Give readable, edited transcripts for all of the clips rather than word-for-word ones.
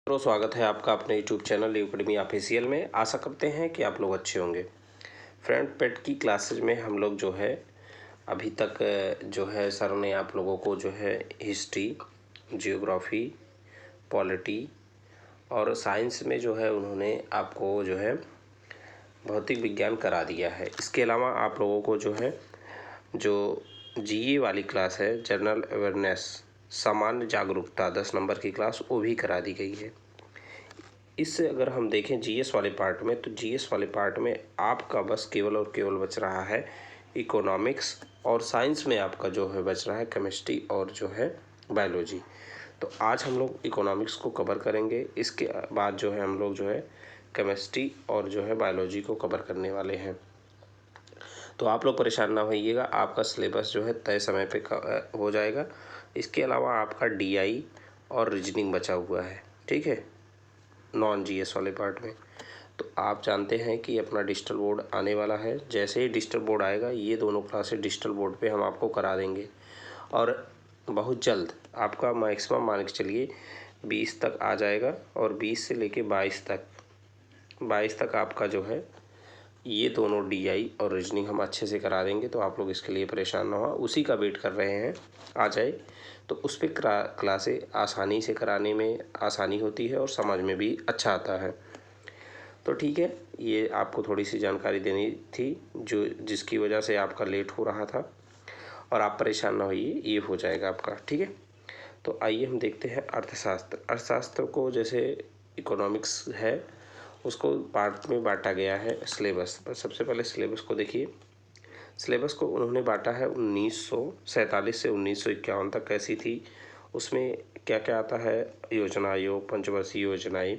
स्वागत है आपका अपने यूट्यूब चैनल यूकेडमी ऑफिशियल में। आशा करते हैं कि आप लोग अच्छे होंगे। फ्रेंड, पेट की क्लासेज में हम लोग जो है अभी तक जो है सर ने आप लोगों को जो है हिस्ट्री, जियोग्राफी, पॉलिटी और साइंस में जो है उन्होंने आपको जो है भौतिक विज्ञान करा दिया है। इसके अलावा आप लोगों को जो है जो जीए वाली क्लास है, जनरल अवेयरनेस, सामान्य जागरूकता 10 नंबर की क्लास, वो भी करा दी गई है। इससे अगर हम देखें जीएस वाले पार्ट में, तो जीएस वाले पार्ट में आपका बस केवल और केवल बच रहा है इकोनॉमिक्स, और साइंस में आपका जो है बच रहा है केमिस्ट्री और जो है बायोलॉजी। तो आज हम लोग इकोनॉमिक्स को कवर करेंगे। इसके बाद जो है हम लोग जो है केमिस्ट्री और जो है बायोलॉजी को कवर करने वाले हैं। तो आप लोग परेशान ना होइएगा, आपका सिलेबस जो है तय समय पे हो जाएगा। इसके अलावा आपका डीआई और रीजनिंग बचा हुआ है, ठीक है, नॉन जीएस वाले पार्ट में। तो आप जानते हैं कि अपना डिजिटल बोर्ड आने वाला है। जैसे ही डिजिटल बोर्ड आएगा, ये दोनों क्लासेस डिजिटल बोर्ड पे हम आपको करा देंगे, और बहुत जल्द आपका मैक्सिमम मान के चलिए 20 तक आ जाएगा, और 20 से लेके 22 तक आपका जो है ये दोनों डीआई और रीजनिंग हम अच्छे से करा देंगे। तो आप लोग इसके लिए परेशान ना हो, उसी का वेट कर रहे हैं आ जाए। तो उस पर क्लासें आसानी से कराने में आसानी होती है और समझ में भी अच्छा आता है। तो ठीक है, ये आपको थोड़ी सी जानकारी देनी थी जिसकी वजह से आपका लेट हो रहा था, और आप परेशान ना होइए, ये हो जाएगा आपका, ठीक है। तो आइए हम देखते हैं अर्थशास्त्र। अर्थशास्त्र को जैसे इकोनॉमिक्स है, उसको पार्ट में बांटा गया है सिलेबस। सबसे पहले सिलेबस को देखिए। सिलेबस को उन्होंने बांटा है 1947 से 1951 तक कैसी थी, उसमें क्या क्या आता है। योजना आयोग, पंचवर्षीय योजनाएं,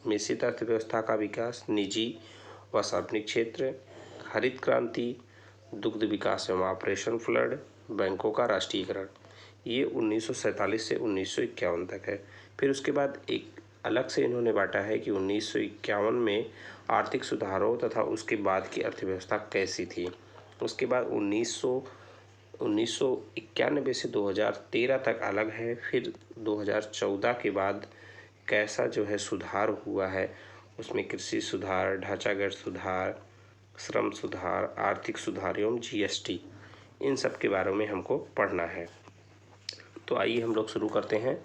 मिश्रित अर्थव्यवस्था का विकास, निजी व सार्वजनिक क्षेत्र, हरित क्रांति, दुग्ध विकास एवं ऑपरेशन फ्लड, बैंकों का राष्ट्रीयकरण। ये 1947 से 1951 तक है। फिर उसके बाद एक अलग से इन्होंने बांटा है कि 1951 में आर्थिक सुधारों तथा उसके बाद की अर्थव्यवस्था कैसी थी। उसके बाद 1991 से 2013 तक अलग है। फिर 2014 के बाद कैसा जो है सुधार हुआ है, उसमें कृषि सुधार, ढांचागत सुधार, श्रम सुधार, आर्थिक सुधार एवं जीएसटी, इन सब के बारे में हमको पढ़ना है। तो आइए हम लोग शुरू करते हैं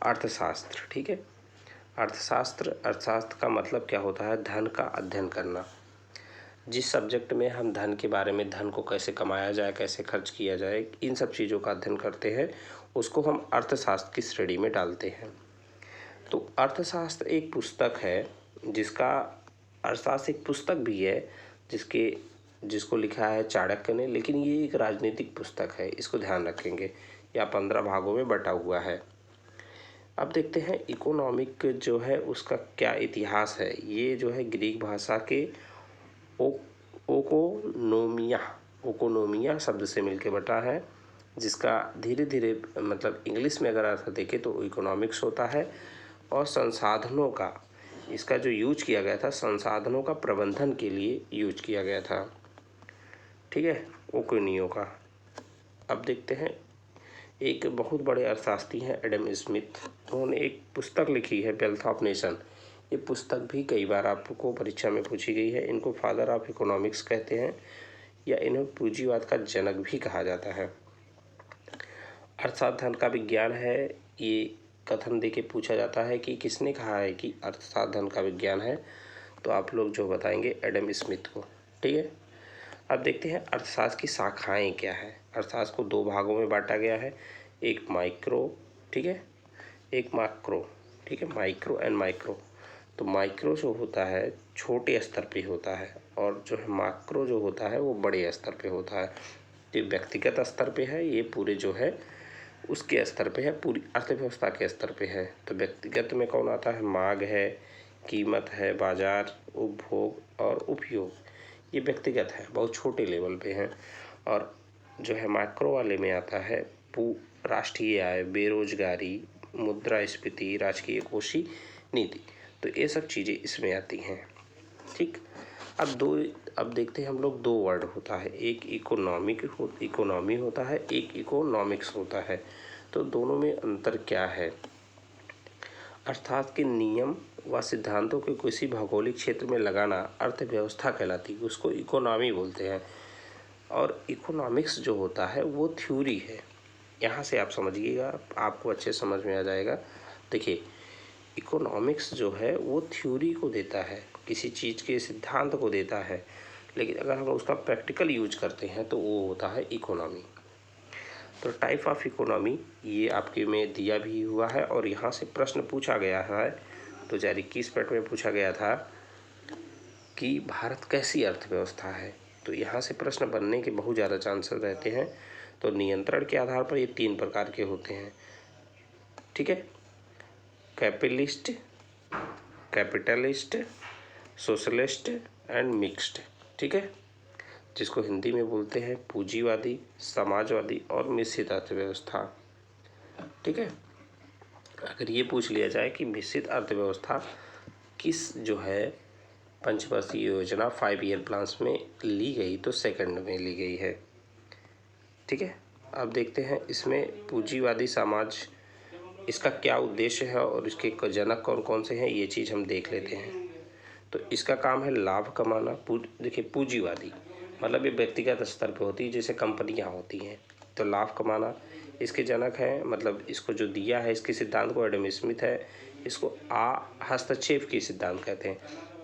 अर्थशास्त्र, ठीक है। अर्थशास्त्र का मतलब क्या होता है? धन का अध्ययन करना। जिस सब्जेक्ट में हम धन के बारे में, धन को कैसे कमाया जाए, कैसे खर्च किया जाए, इन सब चीज़ों का अध्ययन करते हैं, उसको हम अर्थशास्त्र की श्रेणी में डालते हैं। तो अर्थशास्त्र एक पुस्तक है जिसका, अर्थशास्त्र एक पुस्तक भी है जिसको लिखा है चाणक्य ने, लेकिन ये एक राजनीतिक पुस्तक है, इसको ध्यान रखेंगे। या 15 भागों में बटा हुआ है। अब देखते हैं इकोनॉमिक जो है उसका क्या इतिहास है। ये जो है ग्रीक भाषा के ओकोनोमिया शब्द से मिलकर बटा है, जिसका धीरे धीरे मतलब इंग्लिश में अगर अर्थ देखें तो इकोनॉमिक्स होता है। और संसाधनों का, इसका जो यूज किया गया था, संसाधनों का प्रबंधन के लिए यूज किया गया था, ठीक है, ओकोनियो का। अब देखते हैं, एक बहुत बड़े अर्थशास्त्री हैं एडम स्मिथ, उन्होंने एक पुस्तक लिखी है वेल्थ ऑफ नेशन। ये पुस्तक भी कई बार आपको परीक्षा में पूछी गई है। इनको फादर ऑफ इकोनॉमिक्स कहते हैं, या इन्हें पूंजीवाद का जनक भी कहा जाता है। अर्थशास्त्र धन का विज्ञान है, ये कथन देके पूछा जाता है कि किसने कहा है कि अर्थशास्त्र धन का विज्ञान है, तो आप लोग जो बताएंगे एडम स्मिथ को, ठीक है। अब देखते हैं अर्थशास्त्र की शाखाएं क्या है। अर्थशास्त्र को 2 भागों में बांटा गया है, एक माइक्रो, ठीक है, एक मैक्रो, ठीक है, माइक्रो एंड माइक्रो। तो माइक्रो जो होता है छोटे स्तर पे होता है, और जो है मैक्रो जो होता है वो बड़े स्तर पे होता है। ये व्यक्तिगत स्तर पे है, ये पूरे जो है उसके स्तर पे है, पूरी अर्थव्यवस्था के स्तर पे है। तो व्यक्तिगत में कौन आता है? मांग है, कीमत है, बाजार, उपभोग और उपयोग, ये व्यक्तिगत है, बहुत छोटे लेवल पे हैं। और जो है मैक्रो वाले में आता है राष्ट्रीय आय, बेरोजगारी, मुद्रास्फीति, राजकीय कोषीय नीति। तो ये सब चीज़ें इसमें आती हैं, ठीक। अब देखते हैं हम लोग, 2 वर्ड होता है, एक इकोनॉमी होता है, एक इकोनॉमिक्स होता है। तो दोनों में अंतर क्या है? अर्थात कि नियम व सिद्धांतों के किसी भौगोलिक क्षेत्र में लगाना अर्थव्यवस्था कहलाती है, उसको इकोनॉमी बोलते हैं। और इकोनॉमिक्स जो होता है वो थ्योरी है। यहाँ से आप समझिएगा, आपको अच्छे समझ में आ जाएगा। देखिए, इकोनॉमिक्स जो है वो थ्योरी को देता है, किसी चीज़ के सिद्धांत को देता है, लेकिन अगर हम उसका प्रैक्टिकल यूज करते हैं तो वो होता है इकोनॉमी। तो टाइप ऑफ इकोनॉमी ये आपके में दिया भी हुआ है और यहाँ से प्रश्न पूछा गया है 2021 पैट में पूछा गया था कि भारत कैसी अर्थव्यवस्था है। तो यहाँ से प्रश्न बनने के बहुत ज़्यादा चांसेस रहते हैं। तो नियंत्रण के आधार पर ये 3 प्रकार के होते हैं, ठीक है। Capitalist, capitalist, socialist and mixed, ठीक है, जिसको हिंदी में बोलते हैं पूंजीवादी, समाजवादी और मिश्रित अर्थव्यवस्था, ठीक है। अगर ये पूछ लिया जाए कि मिश्रित अर्थव्यवस्था किस जो है पंचवर्षीय योजना 5 ईयर प्लान्स में ली गई, तो सेकंड में ली गई है, ठीक है। अब देखते हैं इसमें पूंजीवादी समाज, इसका क्या उद्देश्य है और इसके जनक कौन कौन से हैं, ये चीज़ हम देख लेते हैं। तो इसका काम है लाभ कमाना। देखिए, पूंजीवादी मतलब ये व्यक्तिगत स्तर पे होती है, जैसे कंपनियां होती हैं। तो लाभ कमाना इसके जनक हैं, मतलब इसको जो दिया है इसके सिद्धांत को एडम स्मिथ है। इसको हस्तक्षेप की सिद्धांत कहते हैं।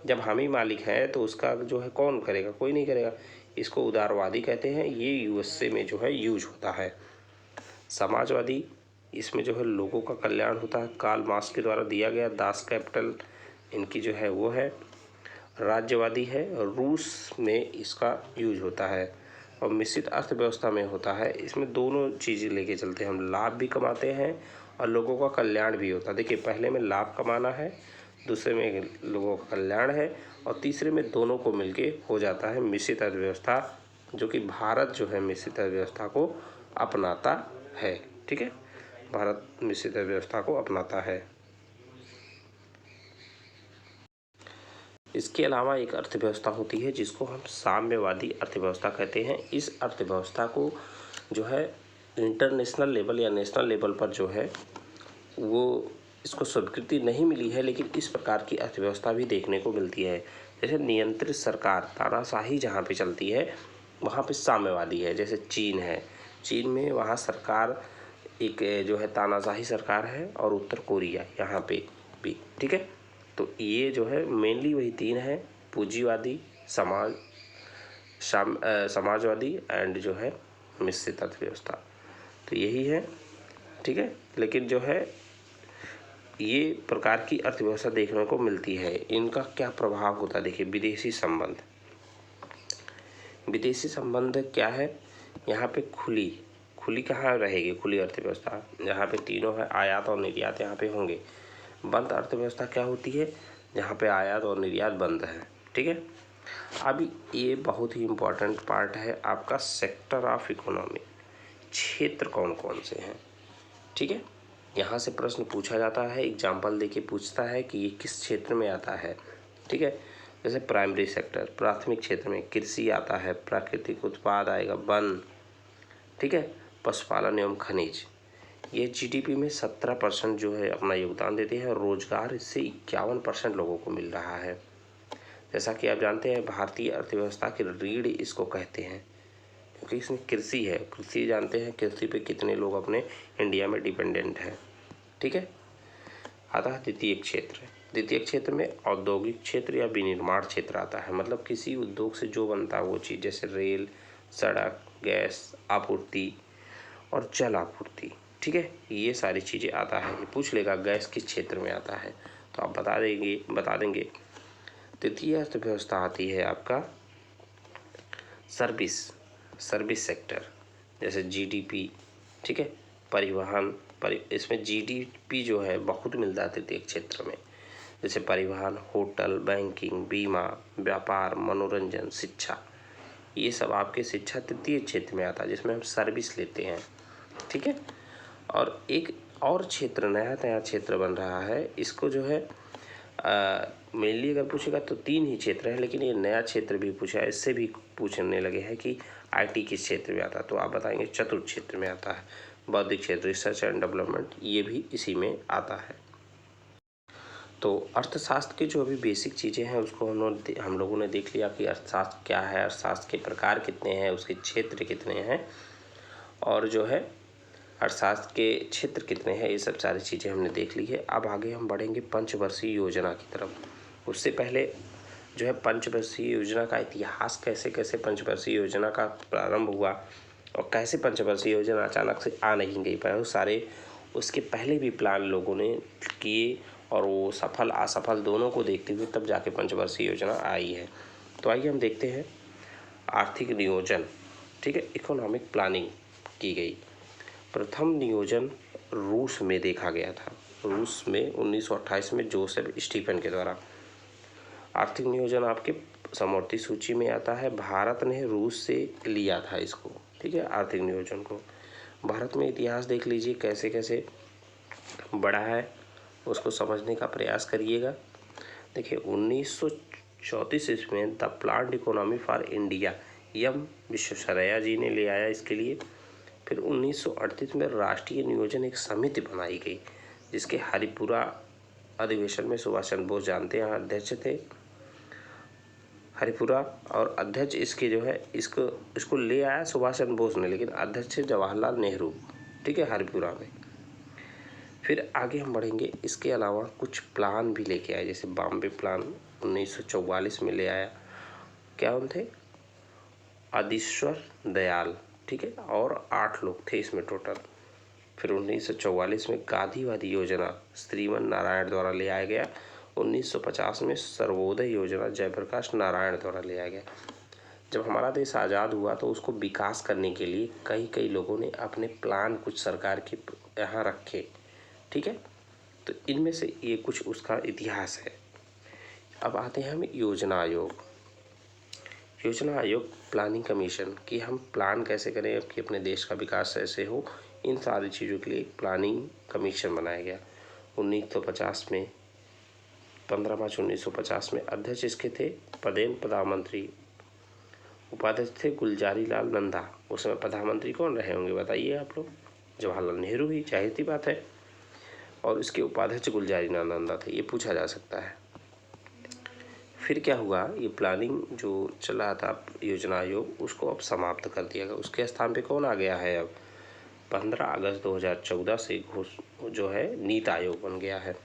जब हम ही मालिक हैं तो उसका जो है कौन करेगा, कोई नहीं करेगा। इसको उदारवादी कहते हैं। ये यूएसए में जो है यूज होता है। समाजवादी, इसमें जो है लोगों का कल्याण होता है। कार्ल मार्क्स के द्वारा दिया गया दास कैपिटल इनकी जो है वो है। राज्यवादी है, रूस में इसका यूज होता है। और मिश्रित अर्थव्यवस्था में होता है, इसमें दोनों चीज़ें लेके चलते हैं, हम लाभ भी कमाते हैं और लोगों का कल्याण भी होता है। देखिए, पहले में लाभ कमाना है, दूसरे में लोगों का कल्याण है और तीसरे में दोनों को मिलके हो जाता है मिश्रित अर्थव्यवस्था, जो कि भारत जो है मिश्रित अर्थव्यवस्था को अपनाता है, ठीक है। भारत मिश्रित अर्थव्यवस्था को अपनाता है। इसके अलावा एक अर्थव्यवस्था होती है जिसको हम साम्यवादी अर्थव्यवस्था कहते हैं। इस अर्थव्यवस्था को जो है इंटरनेशनल लेवल या नेशनल लेवल पर जो है वो इसको स्वीकृति नहीं मिली है, लेकिन इस प्रकार की अर्थव्यवस्था भी देखने को मिलती है। जैसे नियंत्रित सरकार, तानाशाही जहाँ पे चलती है वहाँ पे साम्यवादी है। जैसे चीन है, चीन में वहाँ सरकार एक जो है तानाशाही सरकार है, और उत्तर कोरिया यहाँ पे भी, ठीक है। तो ये जो है मेनली वही 3 है, पूंजीवादी, समाजवादी एंड जो है मिश्रित अर्थव्यवस्था। तो यही है, ठीक है। लेकिन जो है ये प्रकार की अर्थव्यवस्था देखने को मिलती है। इनका क्या प्रभाव होता है, देखिए, विदेशी संबंध। विदेशी संबंध क्या है, यहाँ पे खुली कहाँ रहेगी, खुली अर्थव्यवस्था जहाँ पे तीनों है, आयात और निर्यात यहाँ पे होंगे। बंद अर्थव्यवस्था क्या होती है, जहाँ पे आयात और निर्यात बंद है, ठीक है। अभी ये बहुत ही इम्पोर्टेंट पार्ट है आपका सेक्टर ऑफ इकोनॉमी, क्षेत्र कौन कौन से हैं, ठीक है। यहाँ से प्रश्न पूछा जाता है, एग्जाम्पल देके पूछता है कि ये किस क्षेत्र में आता है, ठीक है। जैसे प्राइमरी सेक्टर, प्राथमिक क्षेत्र में कृषि आता है, प्राकृतिक उत्पाद आएगा, वन, ठीक है, पशुपालन एवं खनिज। ये जीडीपी में 17% जो है अपना योगदान देते हैं और रोजगार इससे 51% लोगों को मिल रहा है। जैसा कि आप जानते हैं भारतीय अर्थव्यवस्था की रीढ़ इसको कहते हैं, क्योंकि इसमें कृषि है। कृषि जानते हैं, कृषि पे कितने लोग अपने इंडिया में डिपेंडेंट हैं, ठीक है। आता है द्वितीय क्षेत्र। द्वितीय क्षेत्र में औद्योगिक क्षेत्र या विनिर्माण क्षेत्र आता है, मतलब किसी उद्योग से जो बनता है वो चीज़, जैसे रेल, सड़क, गैस आपूर्ति और जल आपूर्ति, ठीक है। ये सारी चीज़ें आता है। ये पूछ लेगा गैस किस क्षेत्र में आता है, तो आप बता देंगे। तृतीय अर्थव्यवस्था आती है आपका सर्विस सेक्टर, जैसे जीडीपी, ठीक है, परिवहन, इसमें जीडीपी जो है बहुत मिलता है तृतीय क्षेत्र में। जैसे परिवहन, होटल, बैंकिंग, बीमा, व्यापार, मनोरंजन, शिक्षा, ये सब आपके शिक्षा तृतीय क्षेत्र में आता है, जिसमें हम सर्विस लेते हैं, ठीक है। और एक और क्षेत्र, नया क्षेत्र बन रहा है, इसको जो है मेनली अगर पूछेगा तो 3 ही क्षेत्र है, लेकिन ये नया क्षेत्र भी पूछा है, इससे भी पूछने लगे हैं कि आईटी किस क्षेत्र में आता है, तो आप बताएंगे चतुर्थ क्षेत्र में आता है। बौद्धिक क्षेत्र, रिसर्च एंड डेवलपमेंट, ये भी इसी में आता है। तो अर्थशास्त्र की जो अभी बेसिक चीज़ें हैं उसको हम लोगों ने देख लिया कि अर्थशास्त्र क्या है, अर्थशास्त्र के प्रकार कितने हैं, उसके क्षेत्र कितने हैं, और जो है अर्थशास्त्र के क्षेत्र कितने हैं, ये सब सारी चीज़ें हमने देख ली है। अब आगे हम बढ़ेंगे पंचवर्षीय योजना की तरफ। उससे पहले जो है पंचवर्षीय योजना का इतिहास, कैसे कैसे पंचवर्षीय योजना का प्रारंभ हुआ और कैसे पंचवर्षीय योजना अचानक से आ नहीं गई, पर सारे उसके पहले भी प्लान लोगों ने किए और वो सफल असफल दोनों को देखते हुए तब जाके पंचवर्षीय योजना आई है। तो आइए हम देखते हैं आर्थिक नियोजन, ठीक है, इकोनॉमिक प्लानिंग की गई। प्रथम नियोजन रूस में देखा गया था, रूस में 1928 में जोसेफ स्टीफन के द्वारा। आर्थिक नियोजन आपके समवर्ती सूची में आता है। भारत ने रूस से लिया था इसको, ठीक है, आर्थिक नियोजन को। भारत में इतिहास देख लीजिए कैसे कैसे बड़ा है, उसको समझने का प्रयास करिएगा। देखिए 1934 ईस्वी में the planned economy for India, M Visvesvaraya ji ने ले आया इसके लिए। फिर 1938 में राष्ट्रीय नियोजन एक समिति बनाई गई, जिसके हरिपुरा अधिवेशन में सुभाष चंद्र बोस जानते हैं अध्यक्ष थे, हरिपुरा, और अध्यक्ष इसके जो है इसको ले आया सुभाष चंद्र बोस ने, लेकिन अध्यक्ष जवाहरलाल नेहरू, ठीक है, हरिपुरा में। फिर आगे हम बढ़ेंगे, इसके अलावा कुछ प्लान भी लेके आए, जैसे बॉम्बे प्लान 1944 में ले आया। क्या उन थे? आदिश्वर दयाल, ठीक है, और 8 लोग थे इसमें टोटल। फिर 1944 में गांधीवादी योजना श्रीमन नारायण द्वारा ले आया गया। 1950 में सर्वोदय योजना जयप्रकाश नारायण द्वारा ले आया गया। जब हमारा देश आज़ाद हुआ तो उसको विकास करने के लिए कई लोगों ने अपने प्लान कुछ सरकार के यहाँ रखे, ठीक है। तो इनमें से ये कुछ उसका इतिहास है। अब आते हैं हम योजना आयोग। योजना आयोग प्लानिंग कमीशन, कि हम प्लान कैसे करें कि अपने देश का विकास कैसे हो, इन सारी चीज़ों के लिए प्लानिंग कमीशन बनाया गया। 1950 में 15 मार्च 1950 में अध्यक्ष इसके थे पदेन प्रधानमंत्री, उपाध्यक्ष थे गुलजारी लाल नंदा। उस समय प्रधानमंत्री कौन रहे होंगे बताइए आप लोग? जवाहरलाल नेहरू ही, जाहिर सी बात है। और इसके उपाध्यक्ष गुलजारी लाल नंदा थे, ये पूछा जा सकता है। फिर क्या हुआ, ये प्लानिंग जो चल रहा था योजना आयोग, उसको अब समाप्त कर दिया गया। उसके स्थान पे कौन आ गया है अब? 15 अगस्त 2014 से जो है नीति आयोग बन गया है।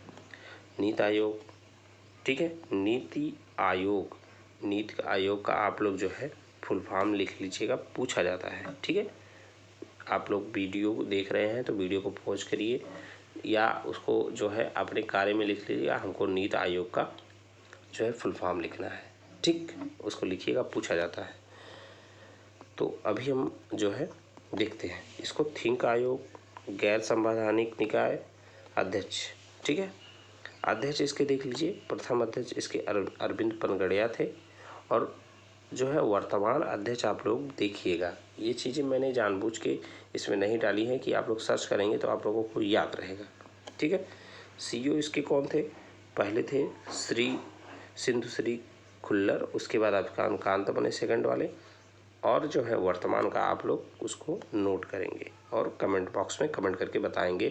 नीति आयोग, ठीक है, नीति आयोग, नीति आयोग का आप लोग जो है फुल फॉर्म लिख लीजिएगा, पूछा जाता है, ठीक है। आप लोग वीडियो देख रहे हैं तो वीडियो को पॉज करिए या उसको जो है अपने कार्य में लिख लीजिएगा। हमको नीति आयोग का जो है फुल फॉर्म लिखना है, ठीक, उसको लिखिएगा, पूछा जाता है। तो अभी हम जो है देखते हैं इसको। थिंक आयोग, गैर संवैधानिक निकाय अध्यक्ष, ठीक है, अध्यक्ष इसके देख लीजिए। प्रथम अध्यक्ष इसके अरविंद पनगड़िया थे, और जो है वर्तमान अध्यक्ष आप लोग देखिएगा। ये चीज़ें मैंने जानबूझ के इसमें नहीं डाली हैं कि आप लोग सर्च करेंगे तो आप लोगों को याद रहेगा, ठीक है। सीईओ इसके कौन थे? पहले थे श्री सिंधु श्री खुल्लर, उसके बाद अभिकांत कांत बने सेकंड वाले, और जो है वर्तमान का आप लोग उसको नोट करेंगे और कमेंट बॉक्स में कमेंट करके बताएंगे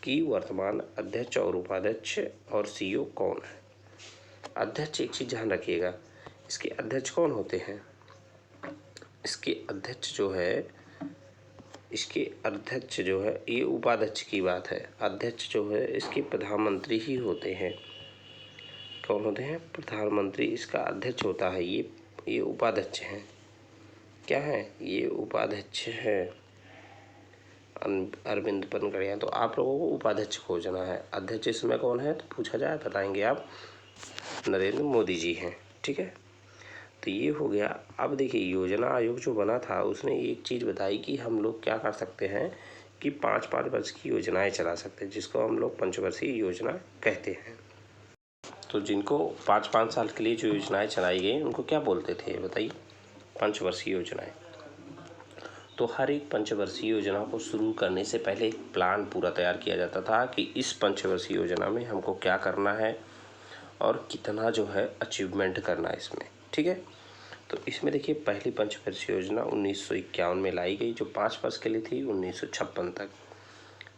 कि वर्तमान अध्यक्ष और उपाध्यक्ष और सीईओ कौन है। अध्यक्ष, एक चीज़ ध्यान रखिएगा, इसके अध्यक्ष कौन होते हैं? इसके अध्यक्ष जो है ये उपाध्यक्ष की बात है। अध्यक्ष जो है इसके प्रधानमंत्री ही होते हैं। कौन होते हैं? प्रधानमंत्री इसका अध्यक्ष होता है। ये उपाध्यक्ष हैं। क्या है? ये उपाध्यक्ष है अरविंद पनगड़िया। तो आप लोगों को उपाध्यक्ष खोजना है। अध्यक्ष इसमें कौन है तो पूछा जाए, बताएंगे आप, नरेंद्र मोदी जी हैं, ठीक है। तो ये हो गया। अब देखिए योजना आयोग जो बना था उसने एक चीज़ बताई कि हम लोग क्या कर सकते हैं कि 5-5 वर्ष की योजनाएं चला सकते हैं, जिसको हम लोग पंचवर्षीय योजना कहते हैं। तो जिनको 5-5 साल के लिए जो योजनाएं चलाई गई उनको क्या बोलते थे बताइए? पंचवर्षीय योजनाएं। तो हर एक पंचवर्षीय योजना को शुरू करने से पहले एक प्लान पूरा तैयार किया जाता था कि इस पंचवर्षीय योजना में हमको क्या करना है और कितना जो है अचीवमेंट करना है इसमें, ठीक है। तो इसमें देखिए पहली पंचवर्षीय योजना 1951 में लाई गई, जो 5 वर्ष के लिए थी, 1956 तक,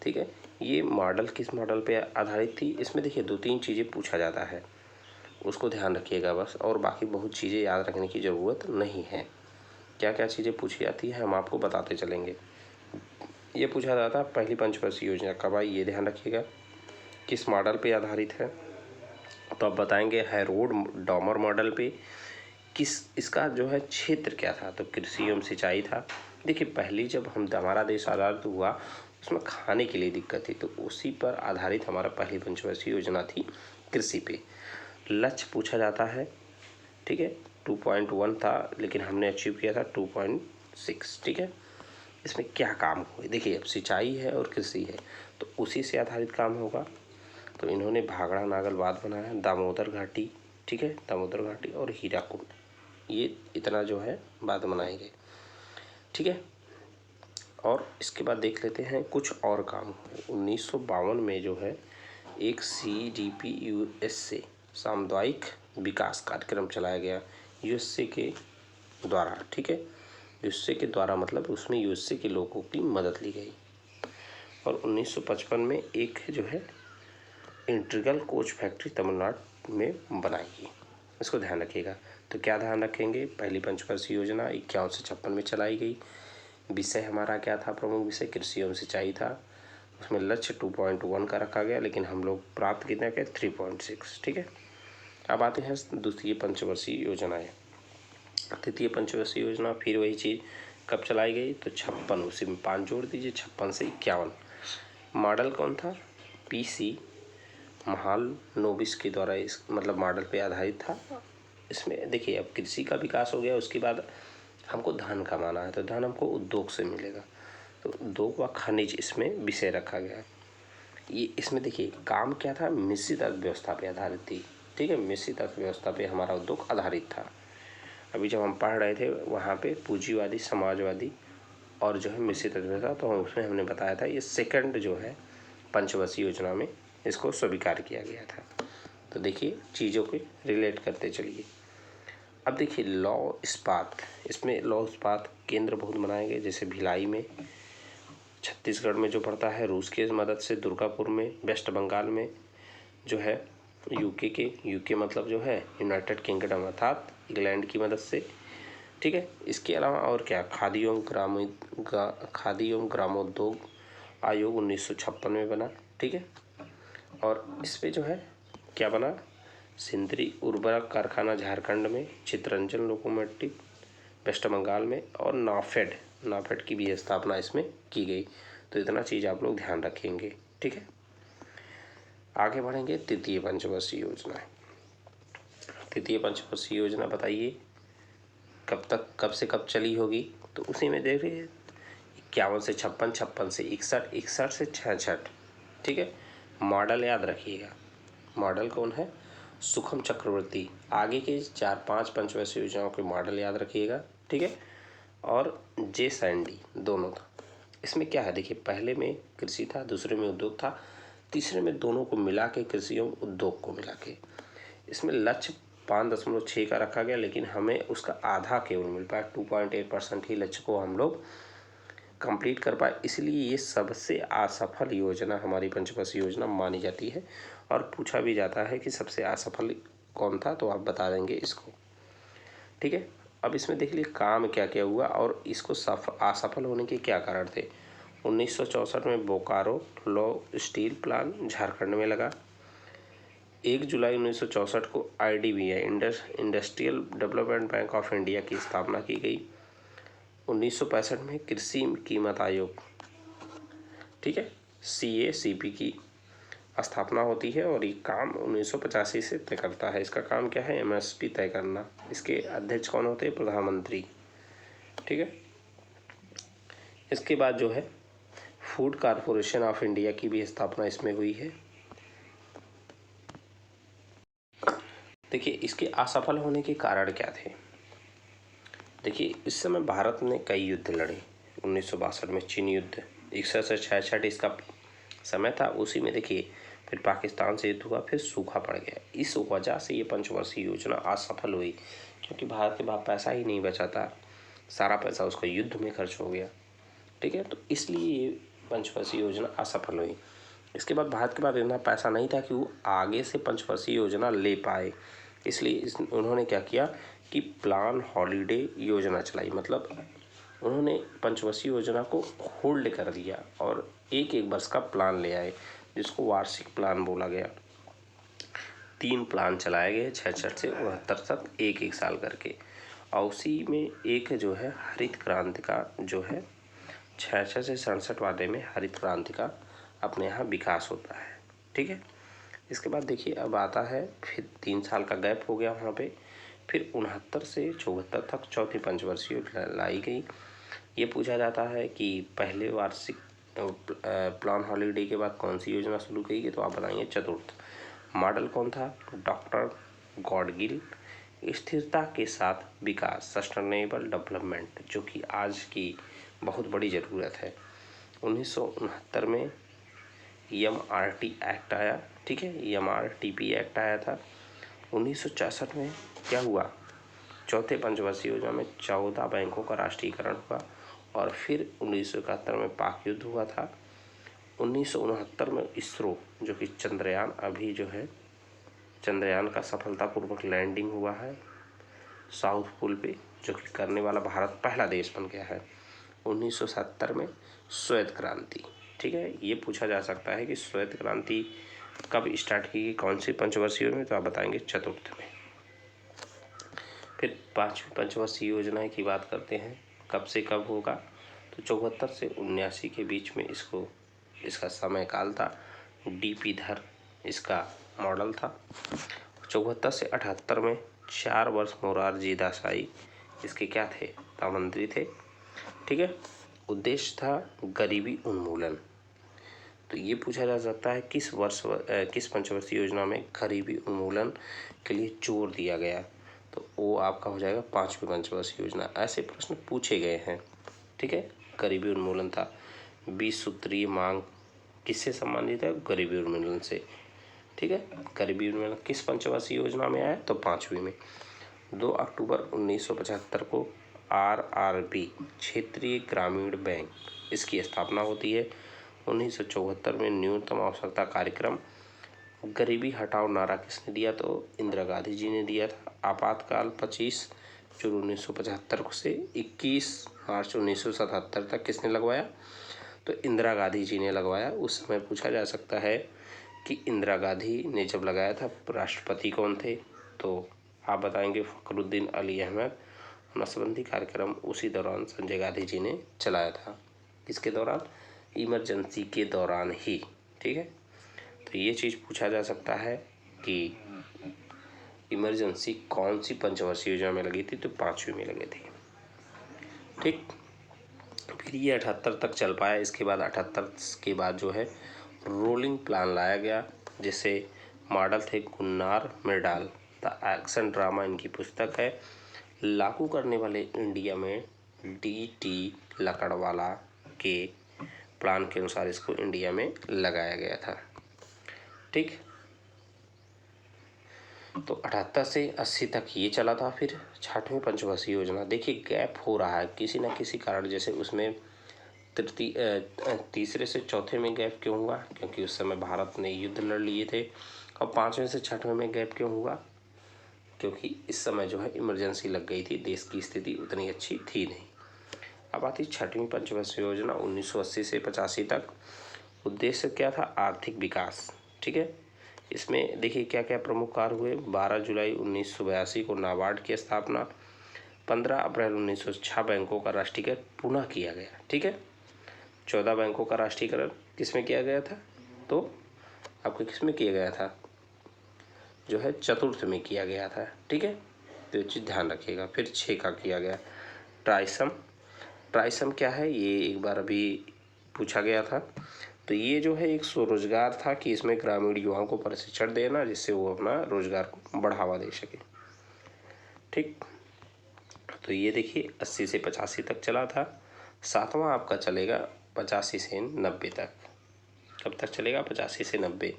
ठीक है। ये मॉडल किस मॉडल पे आधारित थी, इसमें देखिए 2-3 चीज़ें पूछा जाता है, उसको ध्यान रखिएगा बस, और बाकी बहुत चीज़ें याद रखने की ज़रूरत नहीं है। क्या क्या चीज़ें पूछी जाती है हम आपको बताते चलेंगे। ये पूछा जाता है पहली पंचवर्षीय योजना कब आई, ये ध्यान रखिएगा। किस मॉडल पे आधारित है, तो आप बताएंगे हैरोल्ड डॉमर मॉडल पे। किस इसका जो है क्षेत्र क्या था, तो कृषि एवं सिंचाई था। देखिए पहली जब हमारा देश आज़ाद हुआ उसमें खाने के लिए दिक्कत थी, तो उसी पर आधारित हमारा पहली पंचवर्षीय योजना थी कृषि पे। लक्ष्य पूछा जाता है, ठीक है, 2.1 था लेकिन हमने अचीव किया था 2.6, ठीक है। इसमें क्या काम हुए, देखिए अब सिंचाई है और कृषि है तो उसी से आधारित काम होगा। तो इन्होंने भाखड़ा नागल बांध बनाया, दामोदर घाटी, ठीक है, दामोदर घाटी और हीराकुंड, ये इतना जो है बांध बनाए गए, ठीक है। और इसके बाद देख लेते हैं कुछ और काम हुए। 1952 में जो है एक CDP-USA सामुदायिक विकास कार्यक्रम चलाया गया USA के द्वारा, ठीक है। USA के द्वारा मतलब उसमें USA के लोगों की मदद ली गई। और 1955 में एक जो है इंटीग्रल कोच फैक्ट्री तमिलनाडु में बनाई गई, इसको ध्यान रखिएगा। तो क्या ध्यान रखेंगे, पहली पंचवर्षीय योजना 51 से 56 में चलाई गई। विषय हमारा क्या था, प्रमुख विषय कृषि एवं सिंचाई था। उसमें लक्ष्य 2.1 का रखा गया लेकिन हम लोग प्राप्त कितना के 3.6, ठीक है। अब आते हैं द्वितीय पंचवर्षीय योजनाएं। तृतीय पंचवर्षीय योजना फिर वही चीज़, कब चलाई गई, तो 56, उसी में 5 जोड़ दीजिए, 56 से 51। मॉडल कौन था, PC महालनोबिस के द्वारा इस मतलब मॉडल पे आधारित था। इसमें देखिए अब कृषि का विकास हो गया, उसके बाद हमको धन कमाना है तो धन हमको उद्योग से मिलेगा, तो उद्योग व खनिज इसमें विषय रखा गया। ये इसमें देखिए काम क्या था, मिश्रित अर्थव्यवस्था पे आधारित थी, ठीक है, मिश्रित अर्थव्यवस्था पे हमारा उद्योग आधारित था। अभी जब हम पढ़ रहे थे वहाँ पे पूंजीवादी, समाजवादी और जो है मिश्रित अर्थव्यवस्था, तो उसमें हमने बताया था ये सेकंड जो है पंचवर्षीय योजना में इसको स्वीकार किया गया था। तो देखिए चीज़ों के रिलेट करते चलिए। अब देखिए लौ इस्पात, इसमें लौ इस्पात केंद्र बहुत बनाए गए, जैसे भिलाई में, छत्तीसगढ़ में जो पड़ता है रूस की मदद से, दुर्गापुर में, वेस्ट बंगाल में जो है यूके मतलब जो है यूनाइटेड किंगडम अर्थात इंग्लैंड की मदद से, ठीक है। इसके अलावा और क्या, खादी एवं ग्रामोद्योग आयोग 1956 में बना, ठीक है। और इस पे जो है क्या बना, सिंदरी उर्वरक कारखाना झारखंड में, चितरंजन लोकोमोटिव वेस्ट बंगाल में, और नाफेड की भी स्थापना इसमें की गई। तो इतना चीज़ आप लोग ध्यान रखेंगे, ठीक है। आगे बढ़ेंगे, तृतीय पंचवर्षीय योजना। तृतीय पंचवर्षीय योजना बताइए कब तक, कब से कब चली होगी, तो उसी में देख रही है 51 से 56, 56 से 61, 61 से 66, ठीक है। मॉडल याद रखिएगा, मॉडल कौन है, सुखम चक्रवर्ती। आगे के 4-5 पंचवर्षीय योजनाओं के मॉडल याद रखिएगा, ठीक है। और जे सैंडी दोनों था। इसमें क्या है देखिए, पहले में कृषि था, दूसरे में उद्योग था, तीसरे में दोनों को मिला के कृषि एवं उद्योग को मिला के इसमें लक्ष्य 5.6 का रखा गया, लेकिन हमें उसका आधा केवल मिल पाया, 2.8% ही लक्ष्य को हम लोग कंप्लीट कर पाए, इसलिए ये सबसे असफल योजना हमारी पंचवर्षीय योजना मानी जाती है। और पूछा भी जाता है कि सबसे असफल कौन था, तो आप बता देंगे इसको, ठीक है। अब इसमें देख लीजिए काम क्या क्या हुआ और इसको असफल होने के क्या कारण थे। 1964 में Bokaro law steel plant Jharkhand में लगा। 1 जुलाई 1964 को IDBI industrial development bank of India की स्थापना की गई। 1965 में कृषि कीमत आयोग, ठीक है, CACP की स्थापना होती है और ये काम 1985 से तय करता है। इसका काम क्या है, MSP तय करना। इसके अध्यक्ष कौन होते हैं, प्रधानमंत्री, ठीक है। इसके बाद जो है फूड कॉरपोरेशन ऑफ इंडिया की भी स्थापना इसमें हुई है। देखिए इसके असफल होने के कारण क्या थे, देखिए इस समय भारत ने कई युद्ध लड़े। 1962 में चीन युद्ध, 61 से 66 इसका समय था, उसी में देखिए फिर पाकिस्तान से युद्ध हुआ, फिर सूखा पड़ गया। इस वजह से ये पंचवर्षीय योजना असफल हुई, क्योंकि भारत के पास पैसा ही नहीं बचा था, सारा पैसा उसका युद्ध में खर्च हो गया, ठीक है। तो इसलिए ये पंचवर्षीय योजना असफल हुई। इसके बाद भारत के पास इतना पैसा नहीं था कि वो आगे से पंचवर्षीय योजना ले पाए, इसलिए उन्होंने क्या किया कि प्लान हॉलीडे योजना चलाई। मतलब उन्होंने पंचवर्षीय योजना को होल्ड कर दिया और एक एक वर्ष का प्लान ले आए, जिसको वार्षिक प्लान बोला गया। 3 प्लान चलाए गए 66 से 69 तक, एक एक साल करके। और उसी में एक जो है हरित क्रांति का जो है 66 से 67 वाले में हरित क्रांति का अपने यहाँ विकास होता है। ठीक है, इसके बाद देखिए अब आता है फिर 3 साल का गैप हो गया वहाँ पे, फिर 69 से 74 तक चौथी पंचवर्षीय लाई गई। ये पूछा जाता है कि पहले वार्षिक प्लान हॉलीडे के बाद कौन सी योजना शुरू की गई, तो आप बताएंगे चतुर्थ। मॉडल कौन था? डॉक्टर गॉडगिल। स्थिरता के साथ विकास, सस्टेनेबल डेवलपमेंट, जो कि आज की बहुत बड़ी ज़रूरत है। 1969 में MRT एक्ट आया। ठीक है, MRTP एक्ट आया था। 1964 में क्या हुआ? चौथे पंचवर्षीय योजना में 14 बैंकों का राष्ट्रीयकरण हुआ। और फिर 1971 में पाक युद्ध हुआ था। 1969 में इसरो, जो कि चंद्रयान अभी जो है चंद्रयान का सफलतापूर्वक लैंडिंग हुआ है साउथ पोल पे, जो कि करने वाला भारत पहला देश बन गया है। 1970 में श्वेत क्रांति। ठीक है, ये पूछा जा सकता है कि श्वेत क्रांति कब स्टार्ट की गई, कौन सी पंचवर्षीय में, तो आप बताएंगे चतुर्थ में। फिर 5वीं पंचवर्षीय योजना की बात करते हैं, कब से कब होगा, तो 74 से 79 के बीच में इसका समय काल था। DP धर इसका मॉडल था। 74 से 78 में 4 वर्ष मोरारजी देसाई इसके क्या थे? प्रधानमंत्री थे। ठीक है, उद्देश्य था गरीबी उन्मूलन। तो ये पूछा जा सकता है किस पंचवर्षीय योजना में गरीबी उन्मूलन के लिए जोर दिया गया, तो वो आपका हो जाएगा 5वीं पंचवर्षीय योजना। ऐसे प्रश्न पूछे गए हैं। ठीक है, गरीबी उन्मूलन था। 20 सूत्रीय मांग किससे संबंधित है? गरीबी उन्मूलन से। ठीक है, गरीबी उन्मूलन किस पंचवर्षीय योजना में आया? तो 5वीं में। 2 अक्टूबर 1975 को RRB क्षेत्रीय ग्रामीण बैंक इसकी स्थापना होती है। 1974 में न्यूनतम आवश्यकता कार्यक्रम। गरीबी हटाओ नारा किसने दिया? तो इंदिरा गांधी जी ने दिया था। आपातकाल 25 जून 1975 से 21 मार्च 1977 तक किसने लगवाया? तो इंदिरा गांधी जी ने लगवाया। उस समय पूछा जा सकता है कि इंदिरा गांधी ने जब लगाया था राष्ट्रपति कौन थे? तो आप बताएंगे फखरुद्दीन अली अहमद। नसबंदी कार्यक्रम उसी दौरान संजय गांधी जी ने चलाया था। किसके दौरान? इमरजेंसी के दौरान ही। ठीक है, तो ये चीज़ पूछा जा सकता है कि इमरजेंसी कौन सी पंचवर्षीय योजना में लगी थी? तो 5वीं में लगी थी। ठीक, फिर ये 78 तक चल पाया। इसके बाद 78 के बाद जो है रोलिंग प्लान लाया गया, जिसे मॉडल थे गुन्नार मिर्डाल। द एक्शन ड्रामा इनकी पुस्तक है। लागू करने वाले इंडिया में DT लकड़वाला के प्लान के अनुसार इसको इंडिया में लगाया गया था। ठीक, तो 78 से 80 तक ये चला था। फिर 6वीं पंचवर्षीय योजना, देखिए गैप हो रहा है किसी न किसी कारण, जैसे उसमें तीसरे से चौथे में गैप क्यों हुआ? क्योंकि उस समय भारत ने युद्ध लड़ लिए थे। और 5वें से 6वें में गैप क्यों हुआ? क्योंकि इस समय जो है इमरजेंसी लग गई थी, देश की स्थिति उतनी अच्छी थी नहीं। अब आती 6वीं पंचवर्षीय योजना 1980 से 85 तक। उद्देश्य क्या था? आर्थिक विकास। ठीक है, इसमें देखिए क्या क्या प्रमुख कार्य हुए। 12 जुलाई 1982 को नाबार्ड की स्थापना। 15 अप्रैल 1906 बैंकों का राष्ट्रीयकरण पुनः किया गया। ठीक है, 14 बैंकों का राष्ट्रीयकरण किसमें किया गया था? तो आपको किसमें किया गया था? जो है चतुर्थ में किया गया था। ठीक है, तो ये चीज़ ध्यान रखिएगा। फिर 6 का किया गया ट्राइसम। ट्राइसम क्या है? ये एक बार अभी पूछा गया था। तो ये जो है एक स्वरोजगार था कि इसमें ग्रामीण युवाओं को प्रशिक्षण देना, जिससे वो अपना रोजगार को बढ़ावा दे सके। ठीक, तो ये देखिए 80 से 85 तक चला था। 7वां आपका चलेगा 85 से 90 तक। कब तक चलेगा? 85 से 90।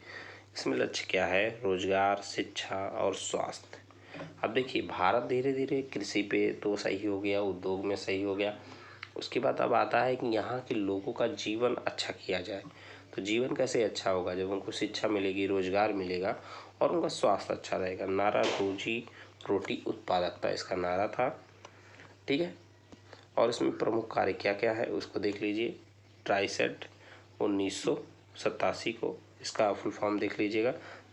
इसमें लक्ष्य क्या है? रोजगार, शिक्षा और स्वास्थ्य। अब देखिए भारत धीरे धीरे कृषि पे तो सही हो गया, उद्योग में सही हो गया। उसके बाद अब आता है कि यहाँ के लोगों का जीवन अच्छा किया जाए। तो जीवन कैसे अच्छा होगा? जब उनको शिक्षा मिलेगी, रोजगार मिलेगा और उनका स्वास्थ्य अच्छा रहेगा। नारा रोजी रोटी उत्पादकता इसका नारा था, ठीक है। और इसमें प्रमुख कार्य क्या क्या है उसको देख लीजिए। ट्राइसेट 1987 को, इसका फुल फॉर्म देख लीजिएगा,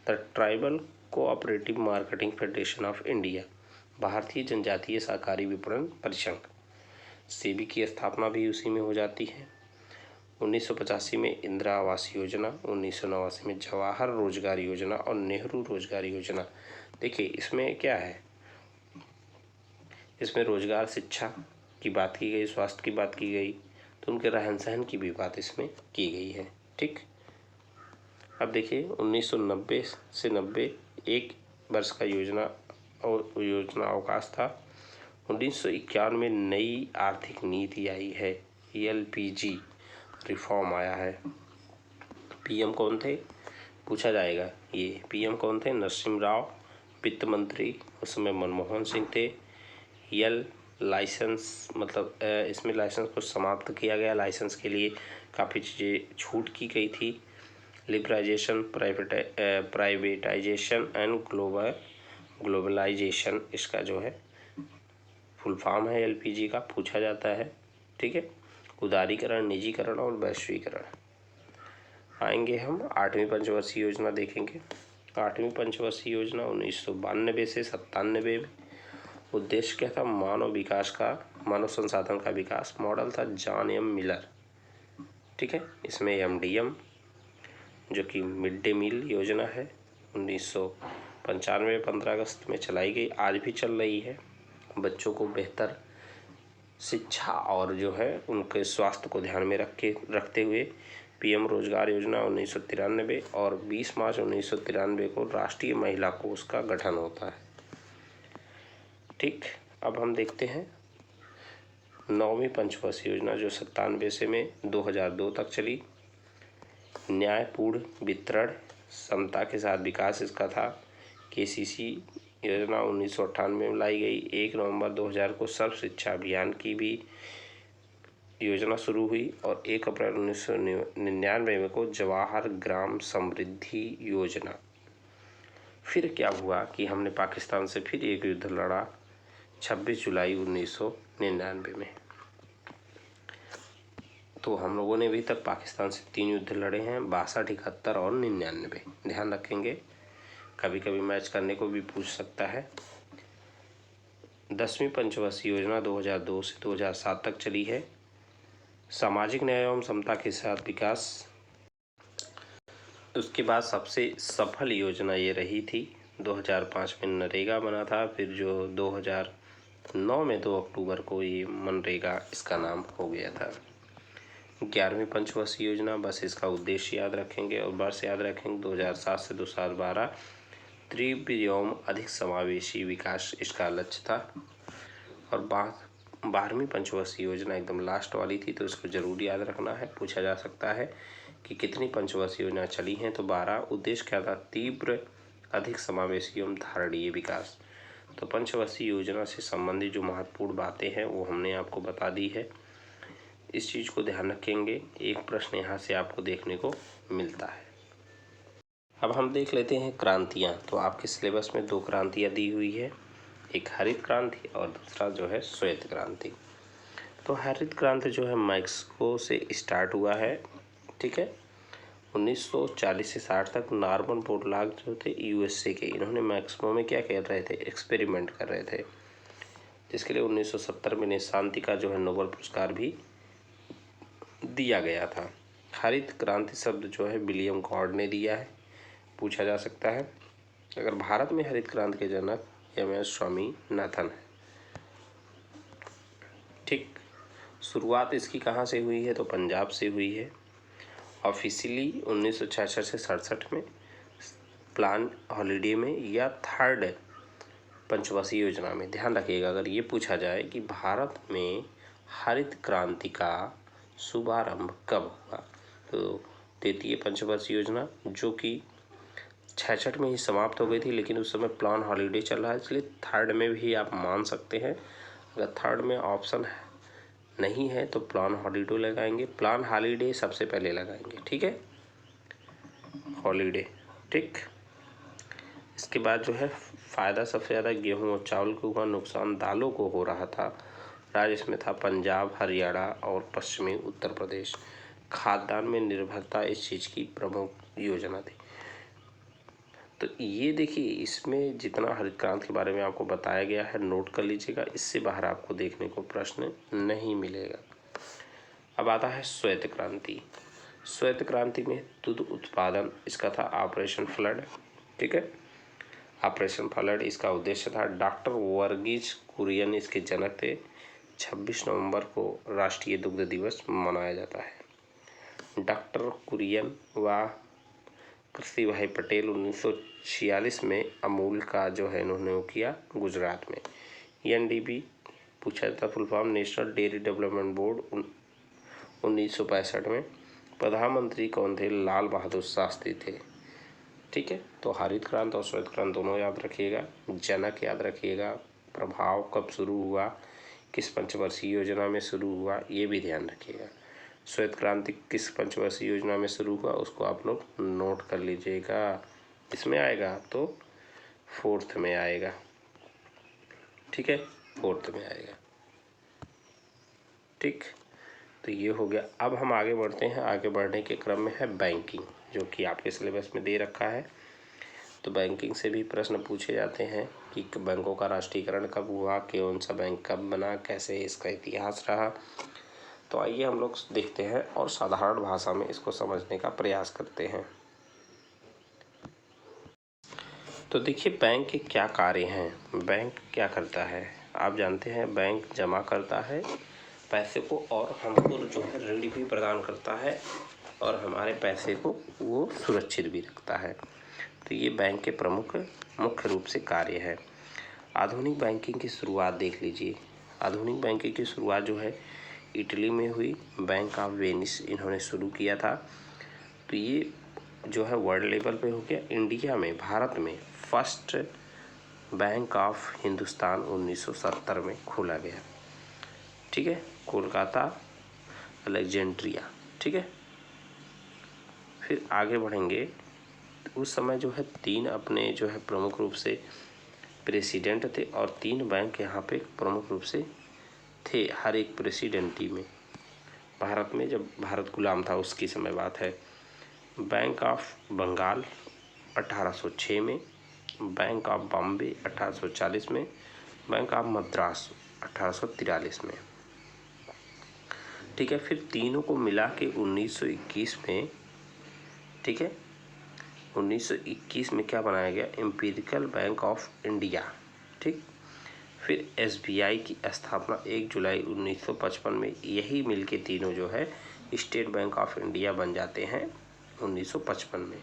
the tribal cooperative marketing federation of India, भारतीय जनजातीय सहकारी विपणन परिसंघ, सेबी की स्थापना भी उसी में हो जाती है। 1985 में इंदिरा आवास योजना, 1989 में जवाहर रोजगार योजना और नेहरू रोजगार योजना। देखिए इसमें क्या है, इसमें रोजगार, शिक्षा की बात की गई, स्वास्थ्य की बात की गई, तो उनके रहन सहन की भी बात इसमें की गई है, ठीक। अब देखिए 1990 से 90 एक वर्ष का योजना अवकाश था। 1991 में नई आर्थिक नीति आई है, LPG रिफॉर्म आया है। PM कौन थे पूछा जाएगा, ये PM कौन थे? नरसिम्हा राव, वित्त मंत्री उस समय मनमोहन सिंह थे। लाइसेंस, मतलब इसमें लाइसेंस को समाप्त किया गया, लाइसेंस के लिए काफ़ी चीज़ें छूट की गई थी। लिबराइजेशन, प्राइवेटाइजेशन एंड ग्लोबलाइजेशन इसका जो है फुल फॉर्म है, LPG का पूछा जाता है, ठीक है। उदारीकरण, निजीकरण और वैश्वीकरण। आएंगे हम 8वीं पंचवर्षीय योजना देखेंगे। 8वीं पंचवर्षीय योजना 1992 से 97 में। उद्देश्य क्या था? मानव विकास का, मानव संसाधन का विकास। मॉडल था जॉन M मिलर, ठीक है। इसमें MDM जो कि मिड डे मील योजना है, 1995 15 अगस्त में चलाई गई, आज भी चल रही है। बच्चों को बेहतर शिक्षा और जो है उनके स्वास्थ्य को ध्यान में रखते हुए PM रोजगार योजना 1993 और 20 मार्च 1993 को राष्ट्रीय महिला कोष का गठन होता है, ठीक। अब हम देखते हैं 9वीं पंचवर्षीय योजना जो 97 से में 2002 तक चली। न्यायपूर्ण वितरण, समता के साथ विकास इसका था। KCC योजना 1998 में लाई गई। 1 नवंबर 2000 को सर्व शिक्षा अभियान की भी योजना शुरू हुई और 1 अप्रैल 1999 में को जवाहर ग्राम समृद्धि योजना। फिर क्या हुआ कि हमने पाकिस्तान से फिर एक युद्ध लड़ा 26 जुलाई 1999 में। तो हम लोगों ने अभी तक पाकिस्तान से 3 युद्ध लड़े हैं, 62, 71 और 99। ध्यान रखेंगे, कभी कभी मैच करने को भी पूछ सकता है। 10वीं पंचवर्षीय योजना 2002 से 2007 तक चली है। सामाजिक न्याय एवं समता के साथ विकास। उसके बाद सबसे सफल योजना ये रही थी। 2005 में नरेगा बना था, फिर जो 2009 में 2 अक्टूबर को ये मनरेगा इसका नाम हो गया था। 11वीं पंचवर्षीय योजना, बस इसका उद्देश्य याद रखेंगे और वर्ष याद रखेंगे। 2007 से 2012 तीव्र एवं अधिक समावेशी विकास इसका लक्ष्य था। और 12वीं पंचवर्षीय योजना एकदम लास्ट वाली थी, तो इसको जरूर याद रखना है, पूछा जा सकता है कि कितनी पंचवर्षीय योजना चली हैं, तो 12। उद्देश्य क्या था? तीव्र, अधिक समावेशी एवं धारणीय विकास। तो पंचवर्षीय योजना से संबंधित जो महत्वपूर्ण बातें हैं वो हमने आपको बता दी है, इस चीज़ को ध्यान रखेंगे। एक प्रश्न यहाँ से आपको देखने को मिलता है। अब हम देख लेते हैं क्रांतियाँ। तो आपके सिलेबस में 2 क्रांतियाँ दी हुई है, एक हरित क्रांति और दूसरा जो है श्वेत क्रांति। तो हरित क्रांति जो है मैक्सिको से स्टार्ट हुआ है, ठीक है। 1940 से 60 तक नॉर्मन बोरलॉग जो थे USA के, इन्होंने मैक्सिको में क्या कर रहे थे? एक्सपेरिमेंट कर रहे थे, जिसके लिए 1970 में शांति का जो है नोबेल पुरस्कार भी दिया गया था। हरित क्रांति शब्द जो है विलियम गॉड ने दिया है, पूछा जा सकता है। अगर भारत में हरित क्रांति के जनक MS स्वामीनाथन है, ठीक। शुरुआत इसकी कहाँ से हुई है? तो पंजाब से हुई है। ऑफिशियली 1966 से 67 में, प्लान हॉलिडे में या 3rd पंचवर्षीय योजना में। ध्यान रखिएगा, अगर ये पूछा जाए कि भारत में हरित क्रांति का शुभारंभ कब हुआ, तो 3य पंचवर्षीय योजना जो कि 66 में ही समाप्त हो गई थी, लेकिन उस समय प्लान हॉलिडे चल रहा है, इसलिए 3rd में भी आप मान सकते हैं। अगर 3rd में ऑप्शन नहीं है तो प्लान हॉलिडे लगाएंगे, प्लान हॉलिडे सबसे पहले लगाएंगे, ठीक है। हॉलीडे। ठीक, इसके बाद जो है फ़ायदा सबसे ज़्यादा गेहूं और चावल को हुआ, नुकसान दालों को हो रहा था। राज्य इसमें था पंजाब, हरियाणा और पश्चिमी उत्तर प्रदेश। खाद्यान्न में निर्भरता इस चीज़ की प्रमुख योजना थी। तो ये देखिए, इसमें जितना हरित क्रांति के बारे में आपको बताया गया है नोट कर लीजिएगा, इससे बाहर आपको देखने को प्रश्न नहीं मिलेगा। अब आता है श्वेत क्रांति। श्वेत क्रांति में दूध उत्पादन, इसका था ऑपरेशन फ्लड। ठीक है, ऑपरेशन फ्लड इसका उद्देश्य था। डॉक्टर वर्गीज कुरियन इसके जनक थे। 26 नवंबर को राष्ट्रीय दुग्ध दिवस मनाया जाता है। डॉक्टर कुरियन व कृषि भाई पटेल 1946 में अमूल का जो है इन्होंने वो किया गुजरात में। NDB पूछा जाता full form, national dairy development board 1965 में। प्रधानमंत्री कौन थे? लाल बहादुर शास्त्री थे। ठीक है, तो हरित क्रांति और श्वेत क्रांति दोनों याद रखिएगा। जनक याद रखिएगा, प्रभाव कब शुरू हुआ, किस पंचवर्षीय योजना में शुरू हुआ, ये भी ध्यान रखिएगा। श्वेत क्रांति किस पंचवर्षीय योजना में शुरू हुआ उसको आप लोग नोट कर लीजिएगा। इसमें आएगा तो 4th में आएगा। ठीक है, 4th में आएगा। ठीक, तो ये हो गया। अब हम आगे बढ़ते हैं। आगे बढ़ने के क्रम में है बैंकिंग, जो कि आपके सिलेबस में दे रखा है। तो बैंकिंग से भी प्रश्न पूछे जाते हैं कि बैंकों का राष्ट्रीयकरण कब हुआ, कौन सा बैंक कब बना, कैसे इसका इतिहास रहा। तो आइए हम लोग देखते हैं और साधारण भाषा में इसको समझने का प्रयास करते हैं। तो देखिए, बैंक के क्या कार्य हैं। बैंक क्या करता है, आप जानते हैं बैंक जमा करता है पैसे को और हमको जो है ऋण भी प्रदान करता है और हमारे पैसे को वो सुरक्षित भी रखता है। तो ये बैंक के प्रमुख मुख्य रूप से कार्य है। आधुनिक बैंकिंग की शुरुआत देख लीजिए। आधुनिक बैंकिंग की शुरुआत जो है इटली में हुई। बैंक ऑफ वेनिस इन्होंने शुरू किया था। तो ये जो है वर्ल्ड लेवल पे हो गया। इंडिया में, भारत में फर्स्ट बैंक ऑफ हिंदुस्तान 1970 में खोला गया। ठीक है, कोलकाता अलेक्जेंड्रिया। ठीक है, फिर आगे बढ़ेंगे। उस समय जो है 3 अपने जो है प्रमुख रूप से प्रेसिडेंट थे और 3 बैंक यहाँ पे प्रमुख रूप से थे हर एक प्रेसिडेंटी में। भारत में जब भारत गुलाम था उसकी समय बात है। बैंक ऑफ बंगाल 1806 में, बैंक ऑफ बॉम्बे 1840 में, बैंक ऑफ मद्रास 1843 में। ठीक है, फिर तीनों को मिला के 1921 में, ठीक है, 1921 में क्या बनाया गया? Empirical bank of India. ठीक, फिर SBI की स्थापना 1 जुलाई 1955 में। यही मिलके तीनों जो है स्टेट बैंक ऑफ इंडिया बन जाते हैं 1955 में।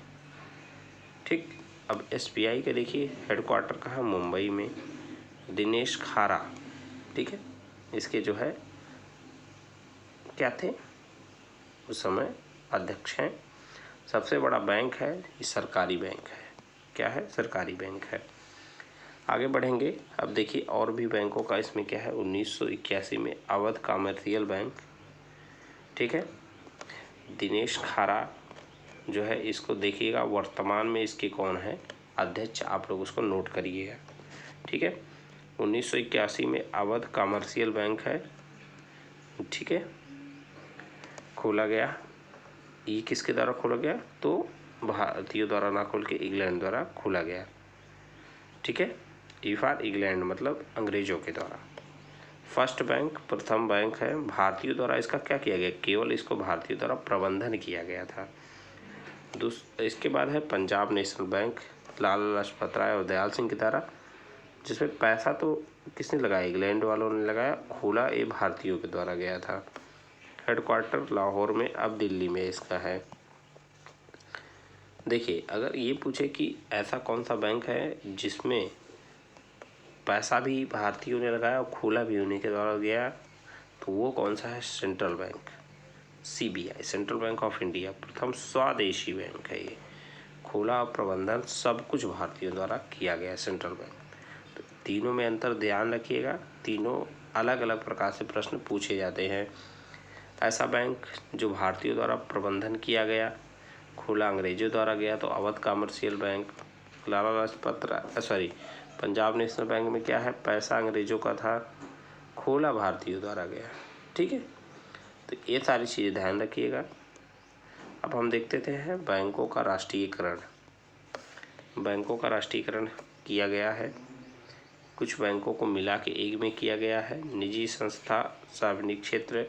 ठीक, अब SBI का देखिए हेडक्वार्टर कहाँ? मुंबई में। दिनेश खारा, ठीक है, इसके जो है क्या थे उस समय? अध्यक्ष हैं। सबसे बड़ा बैंक है, ये सरकारी बैंक है। क्या है? सरकारी बैंक है। आगे बढ़ेंगे। अब देखिए और भी बैंकों का इसमें क्या है। 1981 में अवध कॉमर्शियल बैंक। ठीक है, दिनेश खारा जो है इसको देखिएगा, वर्तमान में इसके कौन है अध्यक्ष, आप लोग उसको नोट करिएगा। ठीक है, 1981 में अवध कॉमर्शियल बैंक है। ठीक है, खोला गया। ये किसके द्वारा खोला गया? तो भारतीयों द्वारा ना खोल के इंग्लैंड द्वारा खोला गया। ठीक है, ई फॉर इंग्लैंड मतलब अंग्रेजों के द्वारा। फर्स्ट बैंक, प्रथम बैंक है। भारतीयों द्वारा इसका क्या किया गया? केवल इसको भारतीयों द्वारा प्रबंधन किया गया था। इसके बाद है पंजाब नेशनल बैंक, लाला लाजपत राय और दयाल सिंह के द्वारा, जिसमें पैसा तो किसने लगाया? इंग्लैंड वालों ने लगाया। खोला ये भारतीयों के द्वारा गया था। हेडक्वार्टर लाहौर में, अब दिल्ली में इसका है। देखिए, अगर ये पूछे कि ऐसा कौन सा बैंक है जिसमें पैसा भी भारतीयों ने लगाया और खोला भी उन्हीं के द्वारा गया, तो वो कौन सा है? Central bank, CBI, central bank of India. प्रथम स्वदेशी बैंक है ये। खोला और प्रबंधन सब कुछ भारतीयों द्वारा किया गया सेंट्रल बैंक। तो तीनों में अंतर ध्यान रखिएगा, तीनों अलग अलग प्रकार से प्रश्न पूछे जाते हैं। ऐसा बैंक जो भारतीयों द्वारा प्रबंधन किया गया खोला अंग्रेजों द्वारा गया तो Awadh commercial bank. Lala Lajpat Rai Punjab national bank में क्या है, पैसा अंग्रेजों का था, खोला भारतीयों द्वारा गया। ठीक है, तो ये सारी चीज़ें ध्यान रखिएगा। अब हम देखते हैं बैंकों का राष्ट्रीयकरण। बैंकों का राष्ट्रीयकरण किया गया है, कुछ बैंकों को मिला के एक में किया गया है। निजी संस्था, सार्वजनिक क्षेत्र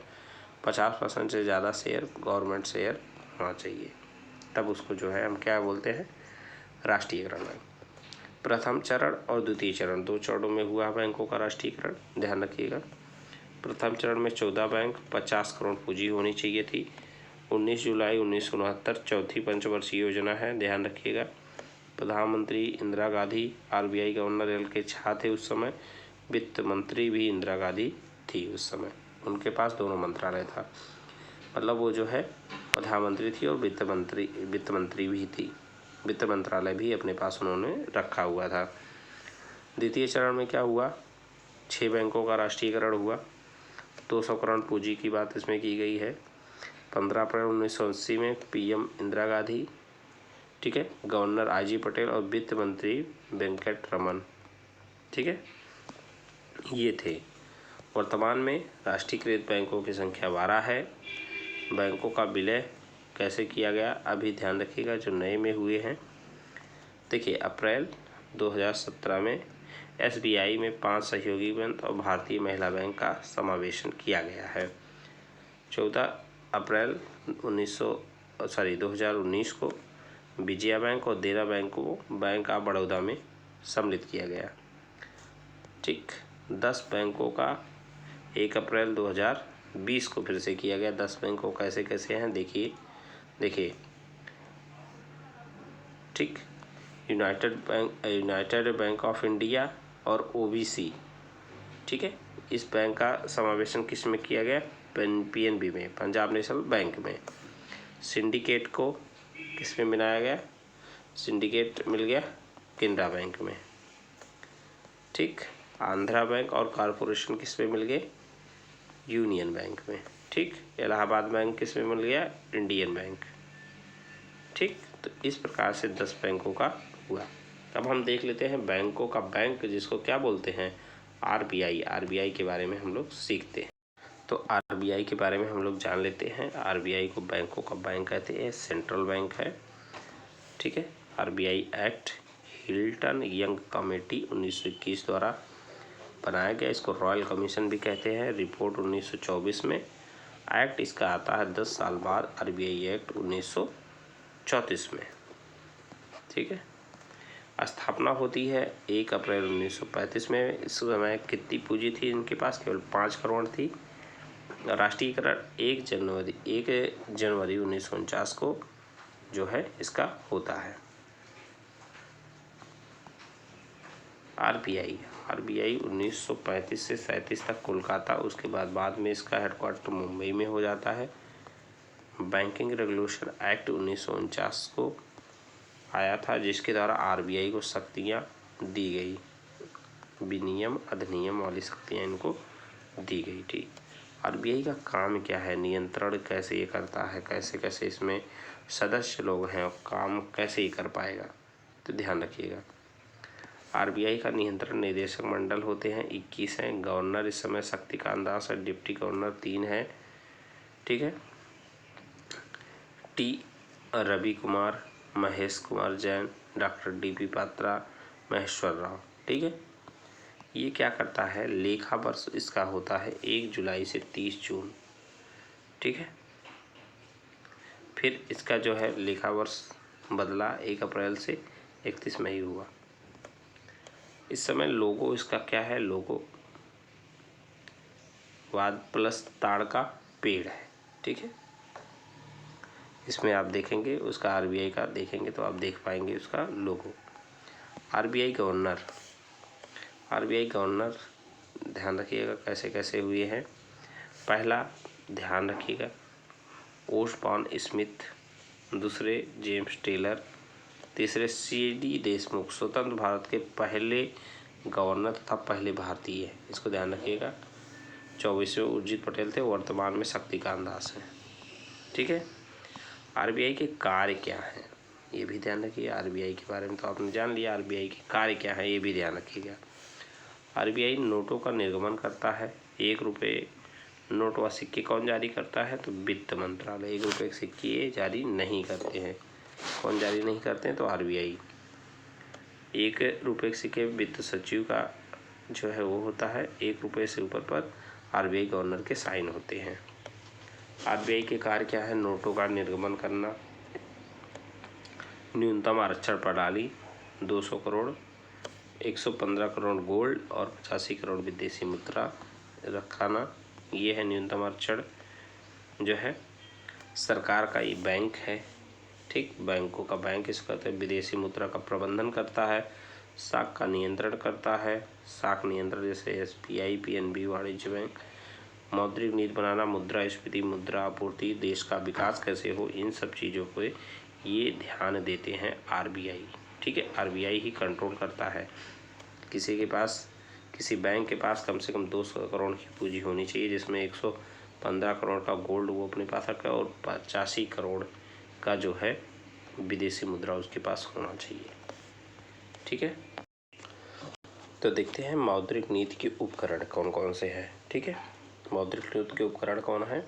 50% से ज़्यादा शेयर गवर्नमेंट शेयर होना चाहिए, तब उसको जो है हम क्या बोलते हैं, राष्ट्रीयकरण। प्रथम चरण और द्वितीय चरण, 2 चरणों में हुआ बैंकों का राष्ट्रीयकरण, ध्यान रखिएगा। प्रथम चरण में 14 बैंक, 50 करोड़ पूंजी होनी चाहिए थी। 19 जुलाई 1969 चौथी पंचवर्षीय योजना है, ध्यान रखिएगा। प्रधानमंत्री Indira Gandhi, RBI governor LK. Jha थे उस समय, वित्त मंत्री भी इंदिरा गांधी थी उस समय, उनके पास दोनों मंत्रालय था, मतलब वो जो है प्रधानमंत्री थी और वित्त मंत्री भी थी, वित्त मंत्रालय भी अपने पास उन्होंने रखा हुआ था। द्वितीय चरण में क्या हुआ, 6 बैंकों का राष्ट्रीयकरण हुआ, 200 करोड़ पूंजी की बात इसमें की गई है। 15 अप्रैल 1980 में पीएम इंदिरा गांधी, ठीक है, गवर्नर आई.जी. पटेल और वित्त मंत्री वेंकट रमन, ठीक है, ये थे। वर्तमान में राष्ट्रीयकृत बैंकों की संख्या 12 है। बैंकों का विलय कैसे किया गया, अभी ध्यान रखिएगा जो नए में हुए हैं। देखिए, अप्रैल 2017 में एसबीआई में 5 सहयोगी बैंक और भारतीय महिला बैंक का समावेशन किया गया है। 14 अप्रैल 2019 को विजया बैंक और देना बैंक को बैंक ऑफ बड़ौदा में सम्मिलित किया गया। ठीक, 10 बैंकों का 1 अप्रैल 2020 को फिर से किया गया। 10 बैंकों कैसे कैसे हैं देखिए, ठीक, यूनाइटेड बैंक ऑफ इंडिया और ओबीसी, ठीक है, इस बैंक का समावेशन किस में किया गया, पीएनबी में, पंजाब नेशनल बैंक में। सिंडिकेट को किस में मिलाया गया, सिंडिकेट मिल गया केनरा बैंक में। ठीक, आंध्रा बैंक और कॉरपोरेशन किस में मिल गए, यूनियन बैंक में। ठीक, इलाहाबाद बैंक किस में मिल गया, इंडियन बैंक। ठीक, तो इस प्रकार से 10 बैंकों का हुआ। अब हम देख लेते हैं बैंकों का बैंक जिसको क्या बोलते हैं, आरबीआई। आरबीआई के बारे में हम लोग सीखते हैं। तो आरबीआई के बारे में हम लोग जान लेते हैं। आरबीआई को बैंकों का बैंक कहते हैं, सेंट्रल बैंक है। ठीक है, RBI act Hilton young committee 1921 द्वारा बनाया गया, इसको रॉयल कमीशन भी कहते हैं। रिपोर्ट 1924 में, एक्ट इसका आता है 10 साल बाद आरबीआई एक्ट 1934 में। ठीक है, स्थापना होती है 1 अप्रैल 1935 में। इस समय कितनी पूंजी थी इनके पास, केवल 5 करोड़ थी। राष्ट्रीयकरण 1 जनवरी 1949 को जो है इसका होता है। आरबीआई 1935 से 37 तक कोलकाता, उसके बाद में इसका हेडक्वार्टर मुंबई में हो जाता है। बैंकिंग रेगुलेशन एक्ट 1949 को आया था, जिसके द्वारा आरबीआई को शक्तियां दी गई, विनियम अधिनियम वाली शक्तियां इनको दी गई थी। आरबीआई का काम क्या है, नियंत्रण कैसे ये करता है, कैसे कैसे इसमें सदस्य लोग हैं और काम कैसे ये कर पाएगा, तो ध्यान रखिएगा। आरबीआई का नियंत्रण निदेशक मंडल होते हैं, 21 हैं। गवर्नर इस समय शक्तिकांत दास है, डिप्टी गवर्नर 3 है। ठीक है, T Ravi Kumar, Mahesh Kumar Jain, doctor DP Patra, Maheshwar Rao. ठीक है, ये क्या करता है, लेखा वर्ष इसका होता है 1 जुलाई से 30 जून। ठीक है, फिर इसका जो है लेखा वर्ष बदला 1 अप्रैल से 31 मई हुआ। इस समय लोगो इसका क्या है, लोगो वाद प्लस ताड़ का पेड़ है। ठीक है, इसमें आप देखेंगे उसका आरबीआई का देखेंगे तो आप देख पाएंगे उसका लोगो। आरबीआई गवर्नर ध्यान रखिएगा कैसे कैसे हुए हैं। पहला ध्यान रखिएगा ओसबॉर्न स्मिथ, दूसरे जेम्स टेलर, तीसरे सीडी देशमुख, स्वतंत्र भारत के पहले गवर्नर तथा पहले भारतीय है, इसको ध्यान रखिएगा। 24वें उर्जित पटेल थे, वर्तमान में शक्तिकांत दास हैं। ठीक है, आरबीआई के कार्य क्या हैं ये भी ध्यान रखिए। आरबीआई के बारे में तो आपने जान लिया, आरबीआई के कार्य क्या है ये भी ध्यान रखिएगा। आरबीआई नोटों का निर्गमन करता है। 1 रुपये नोट व सिक्के कौन जारी करता है? तो वित्त मंत्रालय। 1 रुपये के सिक्के जारी नहीं करते हैं। कौन जारी नहीं करते हैं? तो आरबीआई। 1 रुपये के सिक्के वित्त सचिव का जो है वो होता है। 1 रुपये से ऊपर पर आरबीआई गवर्नर के साइन होते हैं। आरबीआई के कार्य क्या है? नोटों का निर्गमन करना, न्यूनतम आरक्षण प्रणाली, 200 करोड़, 115 करोड़ गोल्ड और 85 करोड़ विदेशी मुद्रा रखाना, ये है न्यूनतम आरक्षण। जो है सरकार का ये बैंक है, ठीक, बैंकों का बैंक इसको कहते हैं। विदेशी मुद्रा का प्रबंधन करता है, साख का नियंत्रण करता है। साख नियंत्रण जैसे एसबीआई, पीएनबी, वाणिज्य बैंक। मौद्रिक नीति बनाना, मुद्रास्फीति, मुद्रा आपूर्ति, देश का विकास कैसे हो, इन सब चीज़ों को ये ध्यान देते हैं आरबीआई, ठीक है। आरबीआई ही कंट्रोल करता है। किसी के पास, किसी बैंक के पास कम से कम 200 करोड़ की पूंजी होनी चाहिए, जिसमें 115 करोड़ का गोल्ड वो अपने पास रखे और 85 करोड़ का जो है विदेशी मुद्रा उसके पास होना चाहिए, ठीक है। तो देखते हैं मौद्रिक नीति के उपकरण कौन कौन से हैं, ठीक है। मौद्रिक नीति के उपकरण कौन है?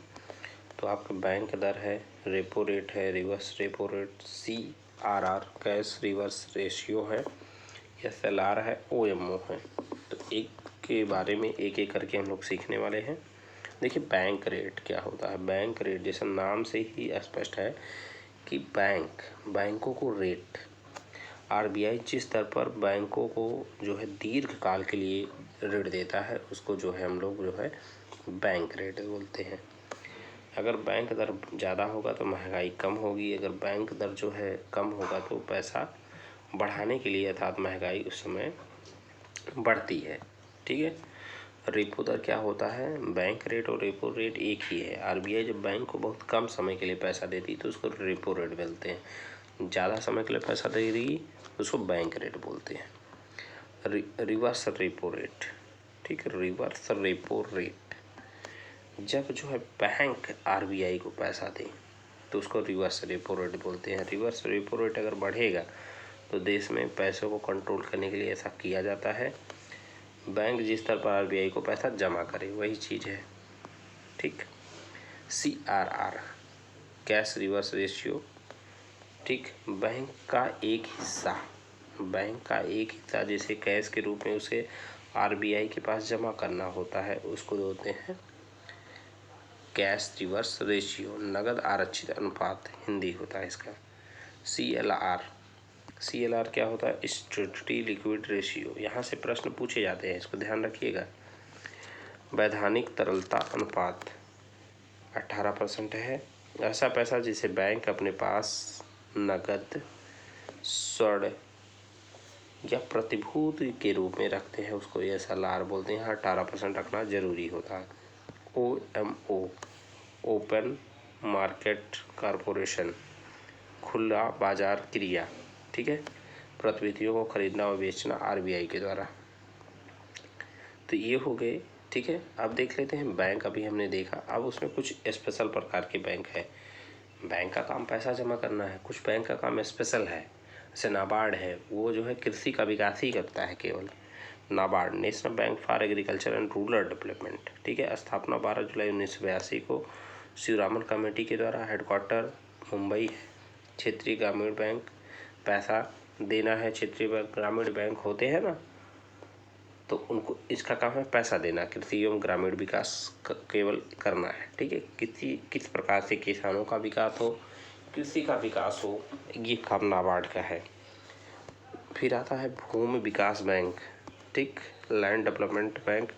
तो आपका बैंक दर है, रेपो रेट है, reverse repo rate, CRR cash reverse ratio है, SLR है, OMO है। तो एक के बारे में एक एक करके हम लोग सीखने वाले हैं। देखिए बैंक रेट क्या होता है। बैंक रेट जैसे नाम से ही स्पष्ट है कि बैंकों को रेट, आरबीआई जिस दर पर बैंकों को जो है दीर्घ काल के लिए ऋण देता है उसको जो है हम लोग जो है बैंक रेट बोलते हैं। अगर बैंक दर ज़्यादा होगा तो महंगाई कम होगी, अगर बैंक दर जो है कम होगा तो पैसा बढ़ाने के लिए अर्थात महंगाई उस समय बढ़ती है, ठीक है। रेपो दर क्या होता है? बैंक रेट और रेपो रेट एक ही है। आरबीआई जब बैंक को बहुत कम समय के लिए पैसा देती है तो उसको रेपो रेट बोलते हैं। ज़्यादा समय के लिए पैसा दे रही उसको बैंक रेट बोलते हैं। रिवर्स रेपो रेट, ठीक है, रिवर्स रेपो रेट। जब जो है बैंक आरबीआई को पैसा दे तो उसको रिवर्स रेपो रेट बोलते हैं। रिवर्स रेपो रेट अगर बढ़ेगा तो देश में पैसों को कंट्रोल करने के लिए ऐसा किया जाता है। बैंक जिस तरह पर आरबीआई को पैसा जमा करे वही चीज़ है, ठीक। CRR कैश रिवर्स रेशियो, ठीक। बैंक का एक हिस्सा जैसे कैश के रूप में उसे आरबीआई के पास जमा करना होता है उसको बोलते हैं कैश रिवर्स रेशियो, नगद आरक्षित अनुपात हिंदी होता है इसका। CLR क्या होता है? Statutory liquid ratio. यहाँ से प्रश्न पूछे जाते हैं, इसको ध्यान रखिएगा। वैधानिक तरलता अनुपात 18% है। ऐसा पैसा जिसे बैंक अपने पास नगद, स्वर्ण या प्रतिभूति के रूप में रखते हैं उसको SLR बोलते हैं। 18% रखना जरूरी होता है। OMO ओपन मार्केट कॉरपोरेशन, खुला बाजार क्रिया, ठीक है, प्रतिभूतियों को खरीदना और बेचना आरबीआई के द्वारा। तो ये हो गए, ठीक है। अब देख लेते हैं बैंक, अभी हमने देखा, अब उसमें कुछ स्पेशल प्रकार के बैंक है। बैंक का काम पैसा जमा करना है, कुछ बैंक का काम स्पेशल है, जैसे नाबार्ड है, वो जो है कृषि का विकास ही करता है केवल। NABARD, national bank for agriculture and rural development, ठीक है। स्थापना 12 जुलाई 1982 को शिवरामन कमेटी के द्वारा, हेडक्वार्टर मुंबई है। क्षेत्रीय ग्रामीण बैंक, पैसा देना है। क्षेत्रीय ग्रामीण बैंक होते हैं ना, तो उनको इसका काम है पैसा देना, कृषि एवं ग्रामीण विकास केवल करना है, ठीक है। किस प्रकार से किसानों का विकास हो, कृषि का विकास हो, ये काम नाबार्ड का है। फिर आता है भूमि विकास बैंक, ठीक, लैंड डेवलपमेंट बैंक,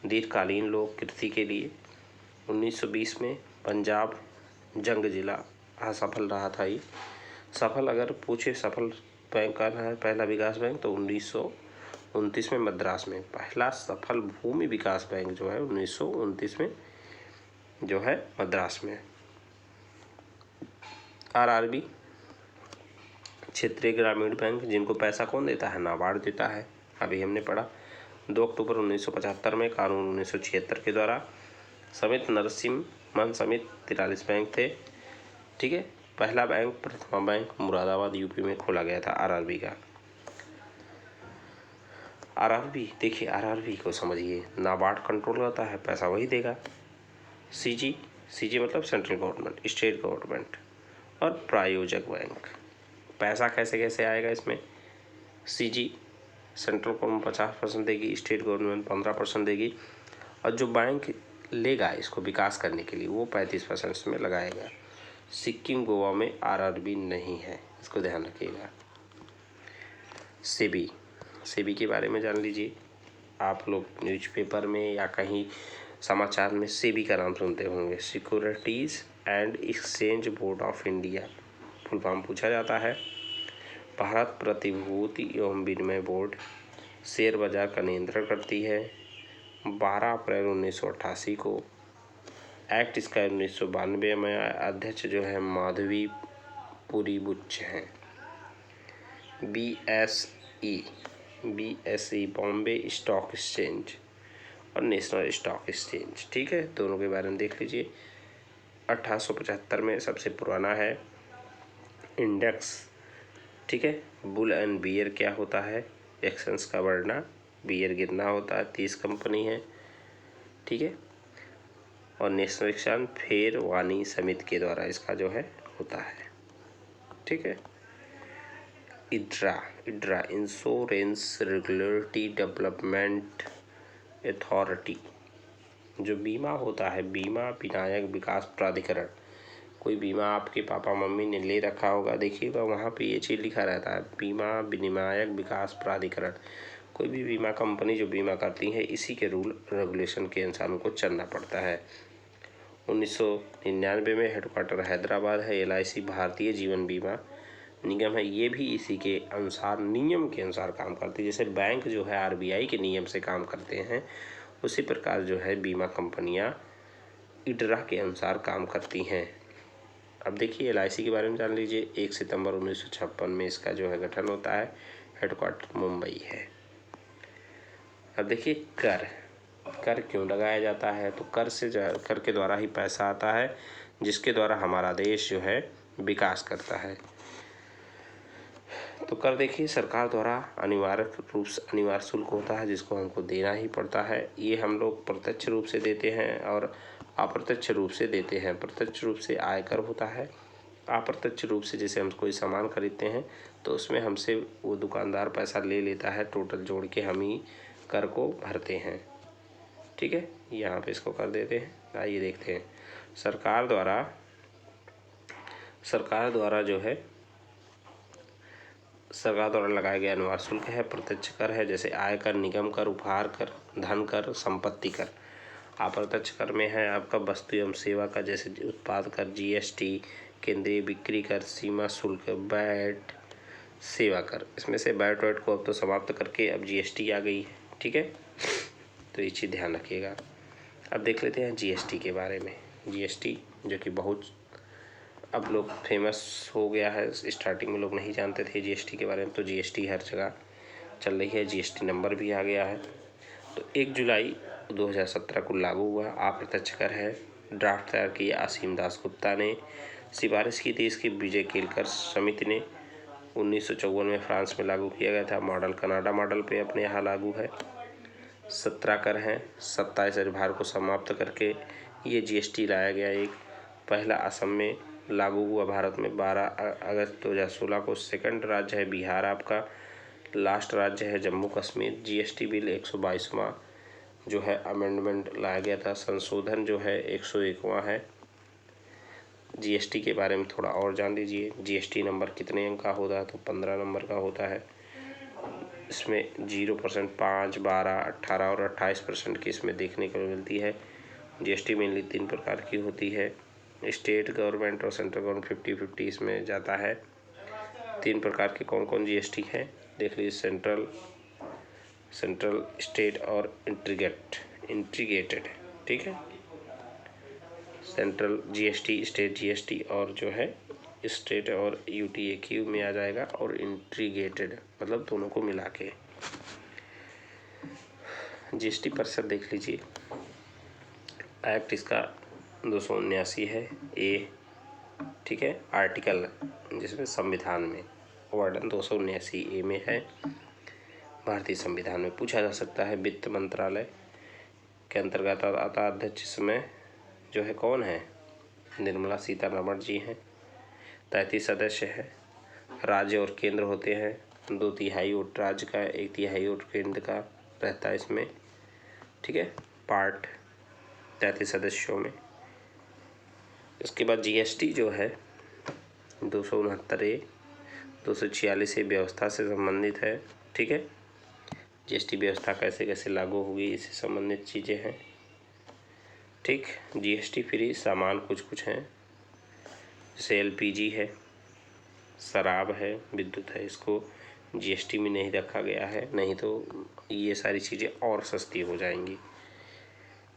दीर्घकालीन लोग कृषि के लिए। 1920 में पंजाब जंग जिला असफल रहा था। ये सफल अगर पूछे सफल बैंक का है पहला विकास बैंक तो 1929 में मद्रास में। पहला सफल भूमि विकास बैंक जो है 1929 में जो है मद्रास में। RRB क्षेत्रीय ग्रामीण बैंक, जिनको पैसा कौन देता है? नाबार्ड देता है, अभी हमने पढ़ा। 2 अक्टूबर 1975 में कानून 1976 के द्वारा समित नरसिम्हन समित 43 बैंक थे, ठीक है। पहला बैंक प्रथमा बैंक मुरादाबाद यूपी में खोला गया था आरआरबी का। आरआरबी देखिए, आरआरबी को समझिए, नाबार्ड कंट्रोल करता है, पैसा वही देगा। सीजी, सीजी मतलब सेंट्रल गवर्नमेंट, स्टेट गवर्नमेंट। और प्रायोजक बैंक, पैसा कैसे कैसे आएगा इसमें। सीजी सेंट्रल गवर्नमेंट 50% देगी, स्टेट गवर्नमेंट 15% देगी, और जो बैंक लेगा इसको विकास करने के लिए वो 35% इसमें लगाएगा। सिक्किम गोवा में आरआरबी नहीं है, इसको ध्यान रखिएगा। सेबी, सेबी के बारे में जान लीजिए। आप लोग न्यूज़पेपर में या कहीं समाचार में सेबी का नाम सुनते होंगे, securities and exchange board of India, full form पूछा जाता है। भारत प्रतिभूति एवं विनिमय बोर्ड शेयर बाजार का नियंत्रण करती है। 12 अप्रैल 1988 को एक्ट इसका 1992 में अध्यक्ष जो है माधवी पुरी बुच्च हैं। बीएसई बॉम्बे स्टॉक एक्सचेंज और नेशनल स्टॉक एक्सचेंज, ठीक है, दोनों के बारे में देख लीजिए। 1875 में सबसे पुराना है इंडेक्स, ठीक है। बुल एंड बियर क्या होता है, एक्शंस का बढ़ना, बियर गिरना होता है। 30 कंपनी है, ठीक है। और नेशनल एक्सचेंज फेयर वानी समिति के द्वारा इसका जो है होता है, ठीक है। इड्रा, इड्रा इंश्योरेंस रेगुलेटरी डेवलपमेंट अथॉरिटी, जो बीमा होता है, बीमा विनायक विकास प्राधिकरण। कोई बीमा आपके पापा मम्मी ने ले रखा होगा, देखिएगा वहाँ पे ये चीज़ लिखा रहता है, बीमा विनियामक विकास प्राधिकरण। कोई भी बीमा कंपनी जो बीमा करती है इसी के रूल रेगुलेशन के अनुसार उनको चलना पड़ता है। 1999 में हेडक्वार्टर हैदराबाद है। LIC भारतीय जीवन बीमा निगम है, ये भी इसी के अनुसार, नियम के अनुसार काम करती है। जैसे बैंक जो है RBI के नियम से काम करते हैं, उसी प्रकार जो है बीमा कंपनियां इडरा के अनुसार काम करती हैं। अब देखिए LIC के बारे में जान लीजिए। 1 सितंबर 1956 में इसका जो है गठन होता है, हेडक्वार्टर मुंबई है। अब देखिए कर, कर क्यों लगाया जाता है, तो कर के द्वारा ही पैसा आता है, जिसके द्वारा हमारा देश जो है विकास करता है। तो कर देखिए सरकार द्वारा अनिवार्य शुल्क होता है, जिसको हमको देना ही पड़ता है। ये हम लोग प्रत्यक्ष रूप से देते हैं और अप्रत्यक्ष रूप से देते हैं। प्रत्यक्ष रूप से आयकर होता है, अप्रत्यक्ष रूप से जैसे हम कोई सामान खरीदते हैं तो उसमें हमसे वो दुकानदार पैसा ले लेता है, टोटल जोड़ के हम ही कर को भरते हैं, ठीक है। यहाँ पे इसको कर देते हैं। आइए देखते हैं सरकार द्वारा लगाया गया अनिवार्य शुल्क है। प्रत्यक्ष कर है, जैसे आयकर, निगम कर, उपहार कर, धन कर, संपत्ति कर। अप्रत्यक्ष कर में है आपका वस्तु एवं सेवा का, जैसे उत्पाद कर, GST, केंद्रीय बिक्री कर, सीमा शुल्क, वैट, सेवा कर। इसमें से वैट को अब तो समाप्त करके अब GST आ गई है, ठीक है, तो ये चीज़ ध्यान रखिएगा। अब देख लेते हैं GST के बारे में। GST जो कि बहुत अब लोग फेमस हो गया है, स्टार्टिंग में लोग नहीं जानते थे GST के बारे में, तो GST हर जगह चल रही है, GST नंबर भी आ गया है। तो 1 जुलाई 2017 को लागू हुआ। अप्रत्यक्ष कर है, ड्राफ्ट तैयार किया असीम दास गुप्ता ने, सिफारिश की थी इसकी विजय केलकर समिति ने। 1954 में फ्रांस में लागू किया गया था, मॉडल कनाडा मॉडल पे अपने यहाँ लागू है। 17 कर हैं, 27 अधिभार को समाप्त करके ये GST लाया गया। एक पहला असम में लागू हुआ, भारत में 12 अगस्त 2016 को। सेकंड राज्य है बिहार आपका, लास्ट राज्य है जम्मू कश्मीर। GST बिल 122वां जो है अमेंडमेंट लाया गया था, संशोधन जो है 101वां है। GST के बारे में थोड़ा और जान लीजिए। GST नंबर कितने अंक का होता है, तो 15 नंबर का होता है। इसमें 0%, 5, 12, 18 और 28% की इसमें देखने को मिलती है। GST मेनली 3 प्रकार की होती है, स्टेट गवर्नमेंट और सेंट्रल गवर्नमेंट 50-50 इसमें जाता है। 3 प्रकार के कौन कौन GST है देख लीजिए, सेंट्रल, स्टेट और इंटीग्रेटेड, ठीक है। सेंट्रल GST, स्टेट GST और जो है स्टेट और UTAQ में आ जाएगा, और इंटीग्रेटेड मतलब दोनों को मिला के। GST परिषद देख लीजिए, एक्ट इसका 279 है A, ठीक है, आर्टिकल जिसमें संविधान में वर्णन 279A में है। भारतीय संविधान में पूछा जा सकता है। वित्त मंत्रालय के अंतर्गत आता अध्यक्ष इसमें जो है कौन है? निर्मला सीतारमण जी हैं। 33 सदस्य है। राज्य और केंद्र होते हैं, 2/3 वोट राज्य का, 1/3 वोट केंद्र का रहता है इसमें, ठीक है, पार्ट 33 सदस्यों में। इसके बाद जीएसटी जो है 269A 246 व्यवस्था से संबंधित है, ठीक है। जीएसटी व्यवस्था कैसे कैसे लागू होगी इससे संबंधित चीज़ें हैं, ठीक। जीएसटी फ्री सामान कुछ हैं, जैसे एलपीजी है, शराब है, विद्युत है, इसको जीएसटी में नहीं रखा गया है, नहीं तो ये सारी चीज़ें और सस्ती हो जाएंगी।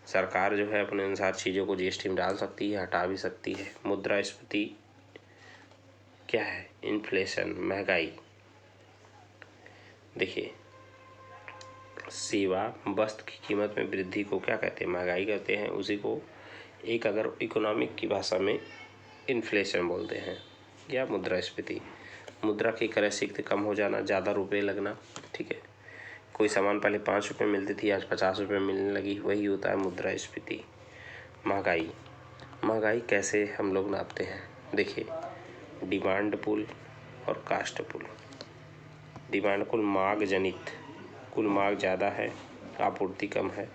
सरकार जो है अपने अनुसार चीज़ों को जीएसटी में डाल सकती है, हटा भी सकती है। मुद्रास्फीति क्या है? इन्फ्लेशन, महंगाई। देखिए, सेवा वस्तु की कीमत में वृद्धि को क्या कहते हैं? महंगाई कहते हैं। उसी को एक अगर इकोनॉमिक की भाषा में इन्फ्लेशन बोलते हैं या मुद्रास्फीति। मुद्रा की करेंसी कम हो जाना, ज़्यादा रुपए लगना, ठीक है। कोई सामान पहले 5 रुपये मिलती थी, आज 50 रुपये मिलने लगी, वही होता है मुद्रास्फीति। महंगाई, महंगाई कैसे हम लोग नापते हैं? देखिए, डिमांड पुल और कास्ट पुल। डिमांड पुल मांग जनित, कुल मांग ज़्यादा है, आपूर्ति कम है,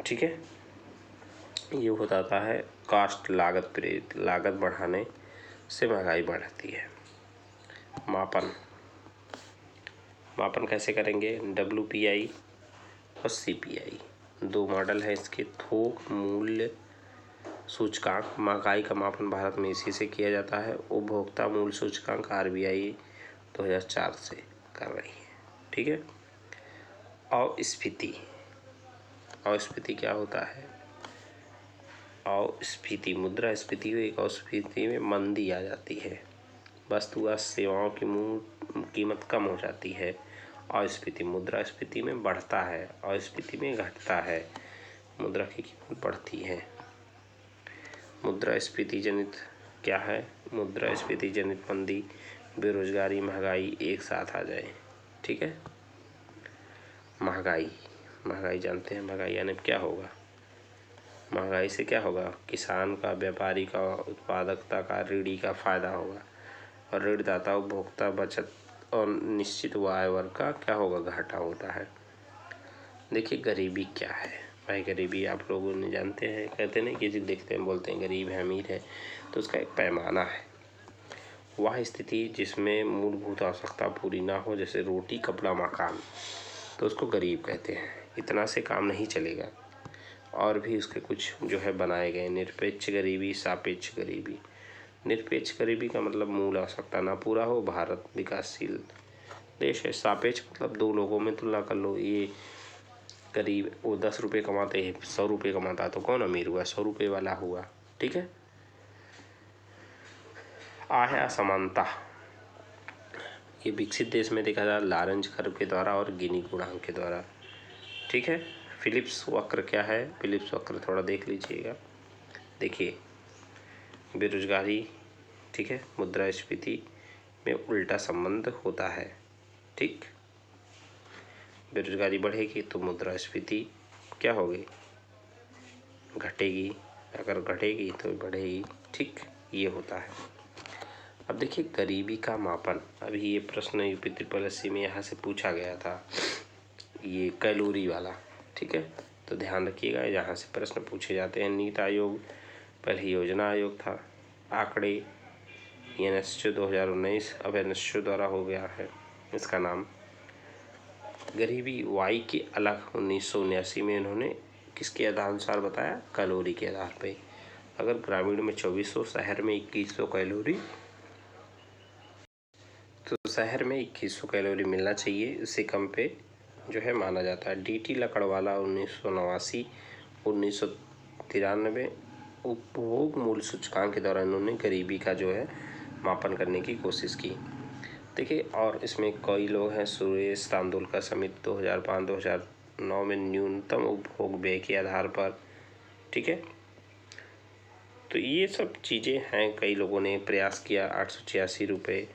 ठीक है। ये बताता है कास्ट, लागत प्रेरित, लागत बढ़ाने से महंगाई बढ़ती है। मापन, मापन कैसे करेंगे? WPI और CPI, 2 मॉडल है इसके। थोक मूल्य सूचकांक, महंगाई का मापन भारत में इसी से किया जाता है। उपभोक्ता मूल्य सूचकांक RBI 2004 से कर रही है, ठीक है। अस्फीति, अस्फीति क्या होता है? अस्फीति, मुद्रास्फीति को एक अस्फीति में मंदी आ जाती है, वस्तु व सेवाओं की कीमत कम हो जाती है। अस्फीति, मुद्रास्फीति में बढ़ता है, अस्फीति में घटता है, मुद्रा की कीमत बढ़ती है। मुद्रास्फीति जनित क्या है? मुद्रास्फीति जनित मंदी, बेरोजगारी, महंगाई एक साथ आ जाए, ठीक है। महंगाई, महंगाई जानते हैं, महंगाई यानी क्या होगा? महंगाई से क्या होगा? किसान का, व्यापारी का, उत्पादकता का, ऋणी का फायदा होगा, और ऋणदाता, उपभोक्ता, बचत और निश्चित आय वर्ग का क्या होगा? घाटा होता है। देखिए, गरीबी क्या है भाई? गरीबी आप लोगों ने जानते हैं, कहते नहीं, किसी को देखते हैं बोलते हैं गरीब है, अमीर है, तो उसका एक पैमाना है। वह स्थिति जिसमें मूलभूत आवश्यकता पूरी ना हो, जैसे रोटी, कपड़ा, मकान, तो उसको गरीब कहते हैं। इतना से काम नहीं चलेगा, और भी उसके कुछ जो है बनाए गए। निरपेक्ष गरीबी, सापेक्ष गरीबी। निरपेक्ष गरीबी का मतलब मूल आवश्यकता ना पूरा हो, भारत विकासशील देश है। सापेक्ष मतलब 2 लोगों में तुलना कर लो, ये गरीब, वो 10 रुपये कमाते हैं, 100 रुपये कमाता, तो कौन अमीर हुआ? 100 रुपये वाला हुआ, ठीक है। आय असमानता, ये विकसित देश में देखा जाए लारेंज कर्व के द्वारा और गिनी गुणांक के द्वारा, ठीक है। फिलिप्स वक्र क्या है? फिलिप्स वक्र थोड़ा देख लीजिएगा। देखिए, बेरोजगारी, ठीक है, मुद्रास्फीति में उल्टा संबंध होता है, ठीक। बेरोजगारी बढ़ेगी तो मुद्रास्फीति क्या होगी? घटेगी, अगर घटेगी तो बढ़ेगी, ठीक, ये होता है। अब देखिए, गरीबी का मापन, अभी ये प्रश्न UP SSC में यहाँ से पूछा गया था, ये कैलोरी वाला, ठीक है, तो ध्यान रखिएगा, यहाँ से प्रश्न पूछे जाते हैं। नीति आयोग पहले योजना आयोग था, आंकड़े NSO 2019, अब NSO द्वारा हो गया है इसका नाम। गरीबी वाई के अलग 1979 में इन्होंने किसके आधार बताया? कैलोरी के आधार पे। अगर ग्रामीण में 2400, शहर में 2100 कैलोरी, तो शहर में 2100 कैलोरी मिलना चाहिए, इससे कम पे जो है माना जाता है। DT लकड़वाला 1989, 1993 उपभोग मूल्य सूचकांक के दौरान इन्होंने गरीबी का जो है मापन करने की कोशिश की। देखिए, और इसमें कई लोग हैं, सुरेश तांदुलकर समिति 2005-2009 में न्यूनतम उपभोग व्यय के आधार पर, ठीक है। तो ये सब चीज़ें हैं। कई लोगों ने प्रयास किया 886 रुपये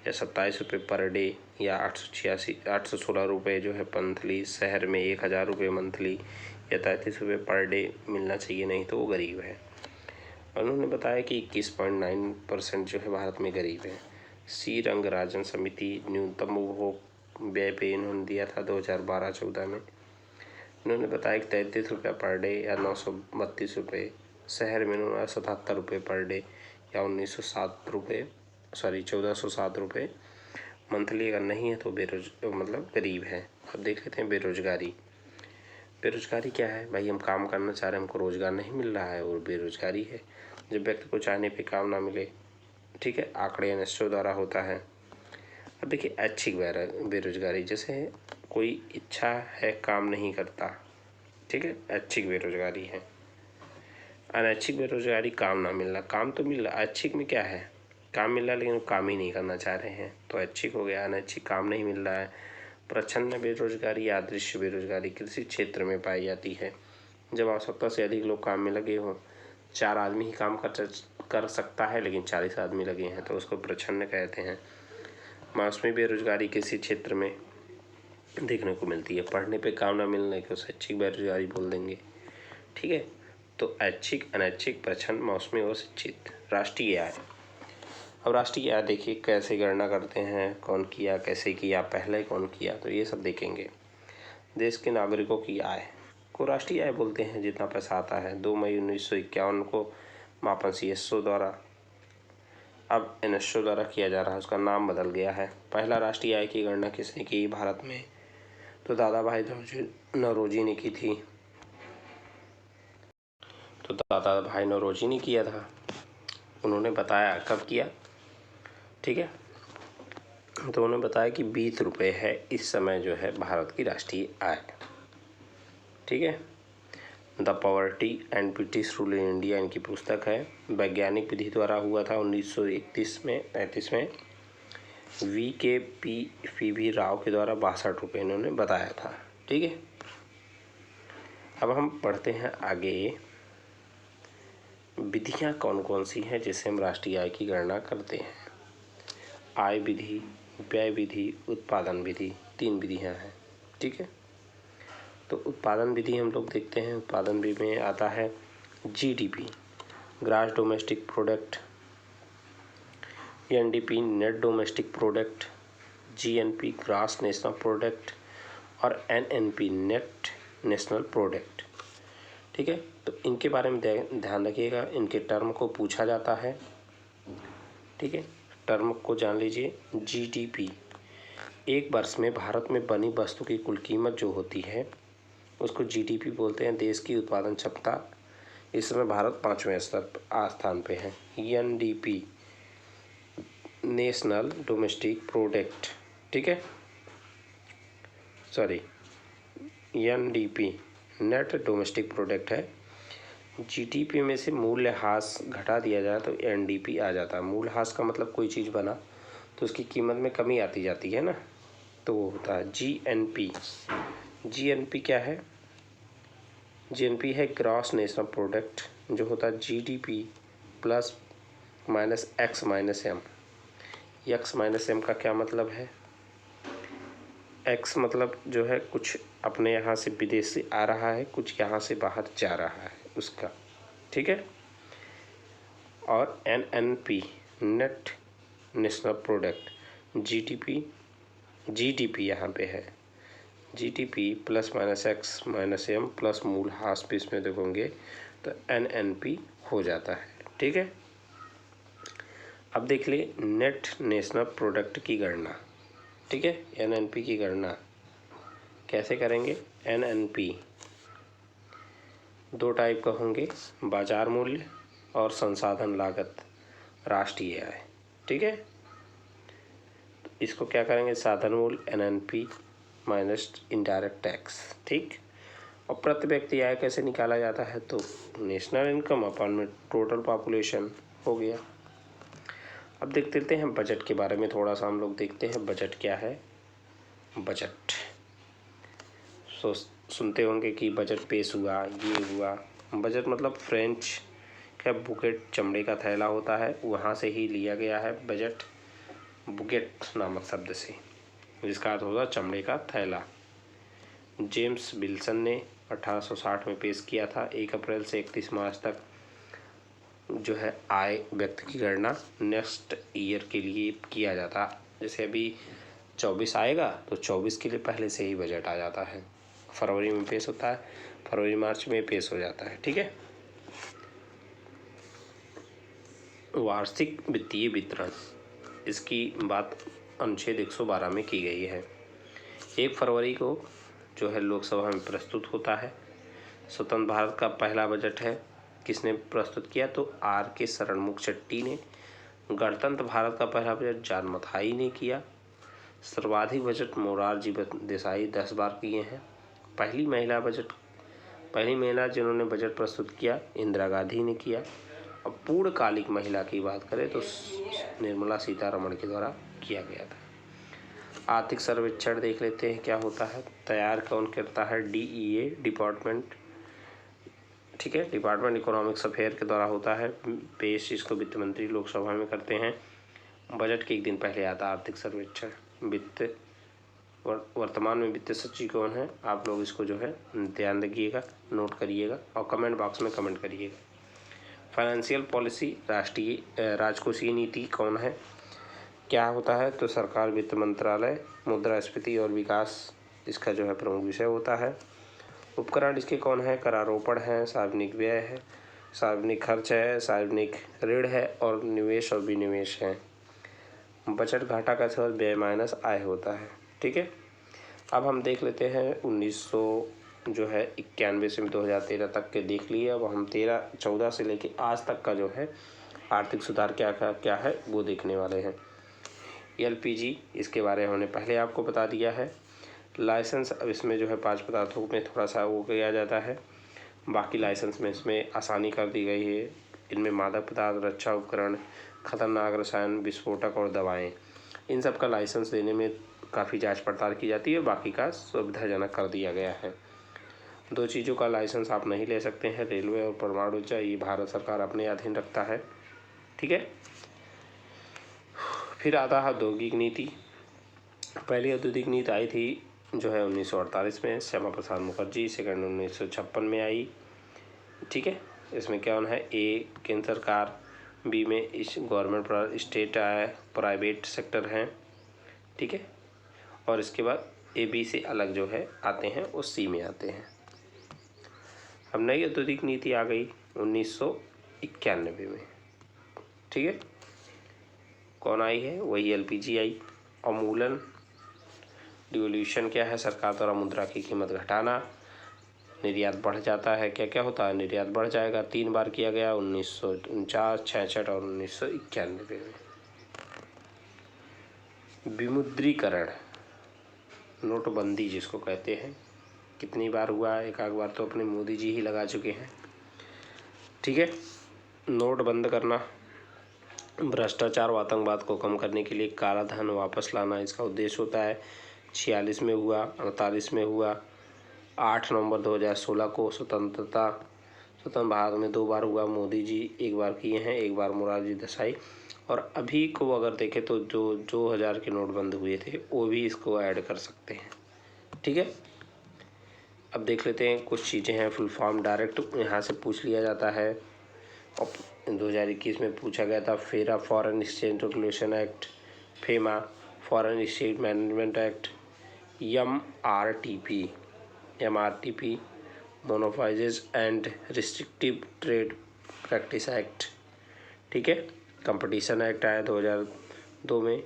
या 27 रुपये पर डे या 816 रुपये जो है मंथली, शहर में 1000 रुपये मंथली या 33 रुपये पर डे मिलना चाहिए, नहीं तो वो गरीब है। उन्होंने बताया कि 21.9% जो है भारत में गरीब है। सी रंगराजन समिति न्यूनतम उपभोग व्यय पे इन्होंने दिया था 2012-14 में। इन्होंने बताया कि 33 रुपये पर डे या 932 रुपये, शहर में इन्होंने 77 रुपये पर डे या 1407 रुपये मंथली अगर नहीं है तो मतलब गरीब है। अब देख लेते हैं बेरोजगारी। बेरोजगारी क्या है भाई? हम काम करना चाह रहे हैं, हमको रोजगार नहीं मिल रहा है और बेरोजगारी है। जब व्यक्ति को चाहने पे काम ना मिले, ठीक है, आंकड़े एनएसओ द्वारा होता है। अब देखिए ऐच्छिक बेरोजगारी, जैसे कोई इच्छा है काम नहीं करता, ठीक है, ऐच्छिक बेरोजगारी है। अनैच्छिक बेरोजगारी काम ना मिलना, काम तो मिल रहा, ऐच्छिक में क्या है, काम मिल रहा है लेकिन वो काम ही नहीं करना चाह रहे हैं, तो ऐच्छिक हो गया। अनैच्छिक काम नहीं मिल रहा है। प्रच्छन्न बेरोजगारी या अदृश्य बेरोजगारी कृषि क्षेत्र में पाई जाती है। जब आवश्यकता से अधिक लोग काम में लगे हों, 4 आदमी ही काम कर सकता है लेकिन 40 आदमी लगे हैं, तो उसको प्रच्छन्न कहते हैं। मौसमी बेरोजगारी किसी क्षेत्र में देखने को मिलती है। पढ़ने पे काम ना मिलने को ऐच्छिक बेरोजगारी बोल देंगे, ठीक है। तो ऐच्छिक, अनैच्छिक, प्रच्छन्न, मौसमी और शिक्षित। राष्ट्रीय आय। अब राष्ट्रीय आय देखिए कैसे गणना करते हैं, कौन किया, कैसे किया, पहले कौन किया, तो ये सब देखेंगे। देश के नागरिकों की आय को राष्ट्रीय आय बोलते हैं, जितना पैसा आता है। 2 मई 1951 को मापन सीएसओ द्वारा, अब एनएसओ द्वारा किया जा रहा है, उसका नाम बदल गया है। पहला राष्ट्रीय आय की गणना किसने की भारत में? तो दादा भाई नौरोजी ने की थी। तो दादा भाई नौरोजी ने किया था। उन्होंने बताया कब किया, ठीक है, तो उन्होंने बताया कि 20 रुपये है इस समय जो है भारत की राष्ट्रीय आय, ठीक है। The poverty and British rule in India इनकी पुस्तक है। वैज्ञानिक विधि द्वारा हुआ था 1935 में। VKP राव के द्वारा 62 रुपये इन्होंने बताया था, ठीक है। अब हम पढ़ते हैं आगे, विधियां कौन कौन सी हैं जिससे हम राष्ट्रीय आय की गणना करते हैं। आय विधि, व्यय विधि, उत्पादन विधि, 3 विधियां हैं, ठीक है। तो उत्पादन विधि हम लोग देखते हैं। उत्पादन विधि में आता है GDP, gross domestic product, NDP, net domestic product, GNP, gross national product, और NNP, नेट नेशनल प्रोडक्ट, ठीक है। तो इनके बारे में ध्यान रखिएगा, इनके टर्म को पूछा जाता है, ठीक है। टर्म को जान लीजिए। GDP, एक वर्ष में भारत में बनी वस्तु की कुल कीमत जो होती है उसको GDP बोलते हैं। देश की उत्पादन क्षमता, इस समय भारत 5वें स्थान पे है। NDP, नेशनल डोमेस्टिक प्रोडक्ट, ठीक है, sorry, NDP net domestic product है। GDP में से मूल्यह्रास घटा दिया जाए तो NDP आ जाता है। मूल्यह्रास का मतलब कोई चीज़ बना तो उसकी कीमत में कमी आती जाती है ना, तो वो होता है GNP। GNP क्या है? GNP है ग्रॉस नेशनल प्रोडक्ट, जो होता है GDP plus minus X minus M। X minus M का क्या मतलब है? X मतलब जो है कुछ अपने यहाँ से विदेश से आ रहा है, कुछ यहाँ से बाहर जा रहा है उसका, ठीक है। और NNP, net national product, GDP यहाँ पे है। GDP plus minus X minus M plus मूल्यह्रास भी इसमें देखोगे तो NNP हो जाता है, ठीक है। अब देख लिए नेट नेशनल प्रोडक्ट की गणना, ठीक है। NNP की गणना कैसे करेंगे? NNP 2 टाइप का होंगे, बाजार मूल्य और संसाधन लागत, राष्ट्रीय आय, ठीक है। इसको क्या करेंगे? साधन मूल्य NNP माइनस इनडायरेक्ट टैक्स, ठीक। और प्रति व्यक्ति आय कैसे निकाला जाता है? तो नेशनल इनकम अपन में टोटल पॉपुलेशन हो गया। अब देख लेते हैं बजट के बारे में थोड़ा सा हम लोग देखते हैं। बजट क्या है? बजट सुनते होंगे कि बजट पेश हुआ, ये हुआ। बजट मतलब फ्रेंच क्या बुकेट चमड़े का थैला होता है, वहाँ से ही लिया गया है बजट, बुकेट नामक शब्द से, जिसका अर्थ होगा चमड़े का थैला। जेम्स विल्सन ने 1860 में पेश किया था। 1 अप्रैल से 31 मार्च तक जो है आय व्यक्ति की गणना नेक्स्ट ईयर के लिए किया जाता। जैसे अभी 24 आएगा तो 24 के लिए पहले से ही बजट आ जाता है। फरवरी में पेश होता है, फरवरी मार्च में पेश हो जाता है। ठीक है। वार्षिक वित्तीय वितरण, इसकी बात अनुच्छेद 112 में की गई है। 1 फरवरी को जो है लोकसभा में प्रस्तुत होता है। स्वतंत्र भारत का पहला बजट है। किसने प्रस्तुत किया? तो R.K. शरणमुख चट्टी ने। गणतंत्र भारत का पहला बजट जॉन मथाई ने किया। सर्वाधिक बजट मोरारजी देसाई 10 बार किए हैं। पहली महिला जिन्होंने बजट प्रस्तुत किया इंदिरा गांधी ने किया। अब पूर्णकालिक महिला की बात करें तो निर्मला सीतारमण के द्वारा किया गया था। आर्थिक सर्वेक्षण देख लेते हैं क्या होता है। तैयार कौन करता है? DEA डिपार्टमेंट, ठीक है, डिपार्टमेंट इकोनॉमिक्स अफेयर के द्वारा होता है। पेश इसको वित्त मंत्री लोकसभा में करते हैं। बजट के 1 दिन पहले आता है आर्थिक सर्वेक्षण। वर्तमान में वित्त सचिव कौन है? आप लोग इसको जो है ध्यान रखिएगा, नोट करिएगा और कमेंट बॉक्स में कमेंट करिएगा। फाइनेंशियल पॉलिसी, राष्ट्रीय राजकोषीय नीति कौन है? क्या होता है? तो सरकार वित्त मंत्रालय, मुद्रास्फीति और विकास इसका जो है प्रमुख विषय होता है। उपकरण इसके कौन है? करारोपण है, सार्वजनिक व्यय है, सार्वजनिक खर्च है, सार्वजनिक ऋण है और निवेश और विनिवेश है। बजट घाटा का स्रोत व्यय माइनस आय होता है। ठीक है। अब हम देख लेते हैं 1991 से 2013 तक के देख लिए। अब हम 14 से लेके आज तक का जो है आर्थिक सुधार क्या है वो देखने वाले हैं। LPG इसके बारे में हमने पहले आपको बता दिया है। लाइसेंस, अब इसमें जो है 5 पदार्थों में थोड़ा सा वो किया जाता है। बाकी लाइसेंस में इसमें आसानी कर दी गई है। इनमें मादक पदार्थ, रक्षा उपकरण, खतरनाक रसायन, विस्फोटक और दवाएं, इन सब का लाइसेंस देने में काफ़ी जांच पड़ताल की जाती है। बाकी का सुविधाजनक कर दिया गया है। 2 चीज़ों का लाइसेंस आप नहीं ले सकते हैं, रेलवे और परमाणु ऊर्जा, ये भारत सरकार अपने अधीन रखता है। ठीक है। फिर आता है औद्योगिक नीति। पहली औद्योगिक नीति आई थी जो है 1948 में, श्यामा प्रसाद मुखर्जी। सेकंड 1956 में आई। ठीक है। इसमें क्या है? A केंद्र सरकार, B में इस गवर्नमेंट, स्टेट प्राइवेट सेक्टर हैं। ठीक है। और इसके बाद AB से अलग जो है आते हैं वो C में आते हैं। अब नई औद्योगिक नीति आ गई 1991 में। ठीक है। कौन आई है? वही LPG आई। अवमूलन, डिवोल्यूशन क्या है? सरकार द्वारा मुद्रा की कीमत घटाना। निर्यात बढ़ जाता है। क्या क्या होता है? निर्यात बढ़ जाएगा। 3 बार किया गया, 1949, 66 और 1991 में। विमुद्रीकरण, नोटबंदी जिसको कहते हैं, कितनी बार हुआ? एक आध बार तो अपने मोदी जी ही लगा चुके हैं। ठीक है। नोट बंद करना, भ्रष्टाचार व आतंकवाद को कम करने के लिए काला धन वापस लाना इसका उद्देश्य होता है। 46 में हुआ, 48 में हुआ, 8 नवंबर 2016 को स्वतंत्र भारत में 2 बार हुआ। मोदी जी 1 बार किए हैं, 1 बार मोरारजी देसाई। और अभी को अगर देखें तो जो 2000 के नोट बंद हुए थे वो भी इसको ऐड कर सकते हैं। ठीक है। अब देख लेते हैं कुछ चीज़ें हैं। फुल फॉर्म डायरेक्ट यहाँ से पूछ लिया जाता है। और 2021 में पूछा गया था। FERA, foreign exchange regulation act, FEMA, foreign exchange management act, MRTP, monopolies and restrictive trade practice act. ठीक है। कंपटीशन एक्ट आया 2002 में।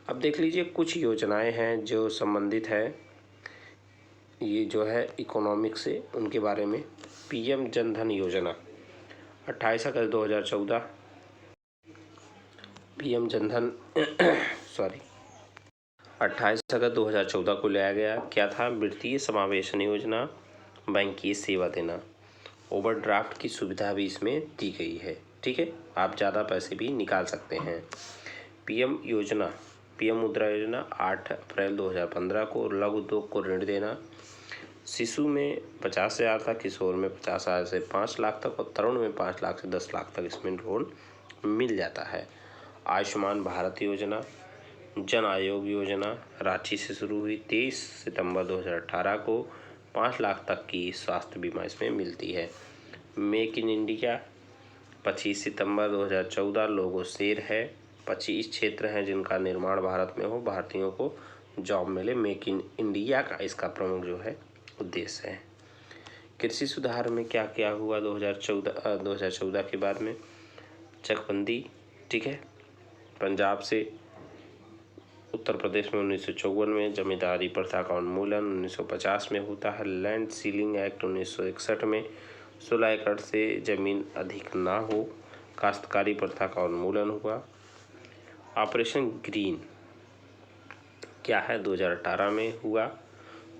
अब देख लीजिए कुछ योजनाएं हैं जो संबंधित है, ये जो है इकोनॉमिक से, उनके बारे में। PM जन धन योजना 28 अगस्त 2014, PM जन धन 28 अगस्त 2014 को लाया गया। क्या था? वित्तीय समावेशन योजना, बैंकीय सेवा देना, ओवरड्राफ्ट की सुविधा भी इसमें दी गई है। ठीक है। आप ज़्यादा पैसे भी निकाल सकते हैं। PM योजना, PM मुद्रा योजना 8 अप्रैल 2015 को लघु उद्योग को ऋण देना। शिशु में 50,000 तक, किशोर में 50,000 से 5 लाख तक और तरुण में 5 लाख से 10 लाख तक इसमें लोन मिल जाता है। आयुष्मान भारत योजना, जन आयोग योजना रांची से शुरू हुई। 23 सितंबर 2018 को 5 लाख तक की स्वास्थ्य बीमा इसमें मिलती है। मेक इन इंडिया 25 सितंबर 2014 लोगो शेर है। 25 क्षेत्र हैं जिनका निर्माण भारत में हो, भारतीयों को जॉब मिले। मेक इन इंडिया का इसका प्रमुख जो है उद्देश्य है। कृषि सुधार में क्या क्या हुआ 2014 के बाद में? चकबंदी, ठीक है, पंजाब से उत्तर प्रदेश में 1954 में। जमींदारी प्रथा का उन्मूलन 1950 में होता है। लैंड सीलिंग एक्ट 1961 में। 16 एकड़ से जमीन अधिक ना हो, काश्तकारी प्रथा का उन्मूलन हुआ। ऑपरेशन ग्रीन क्या है? 2018 में हुआ।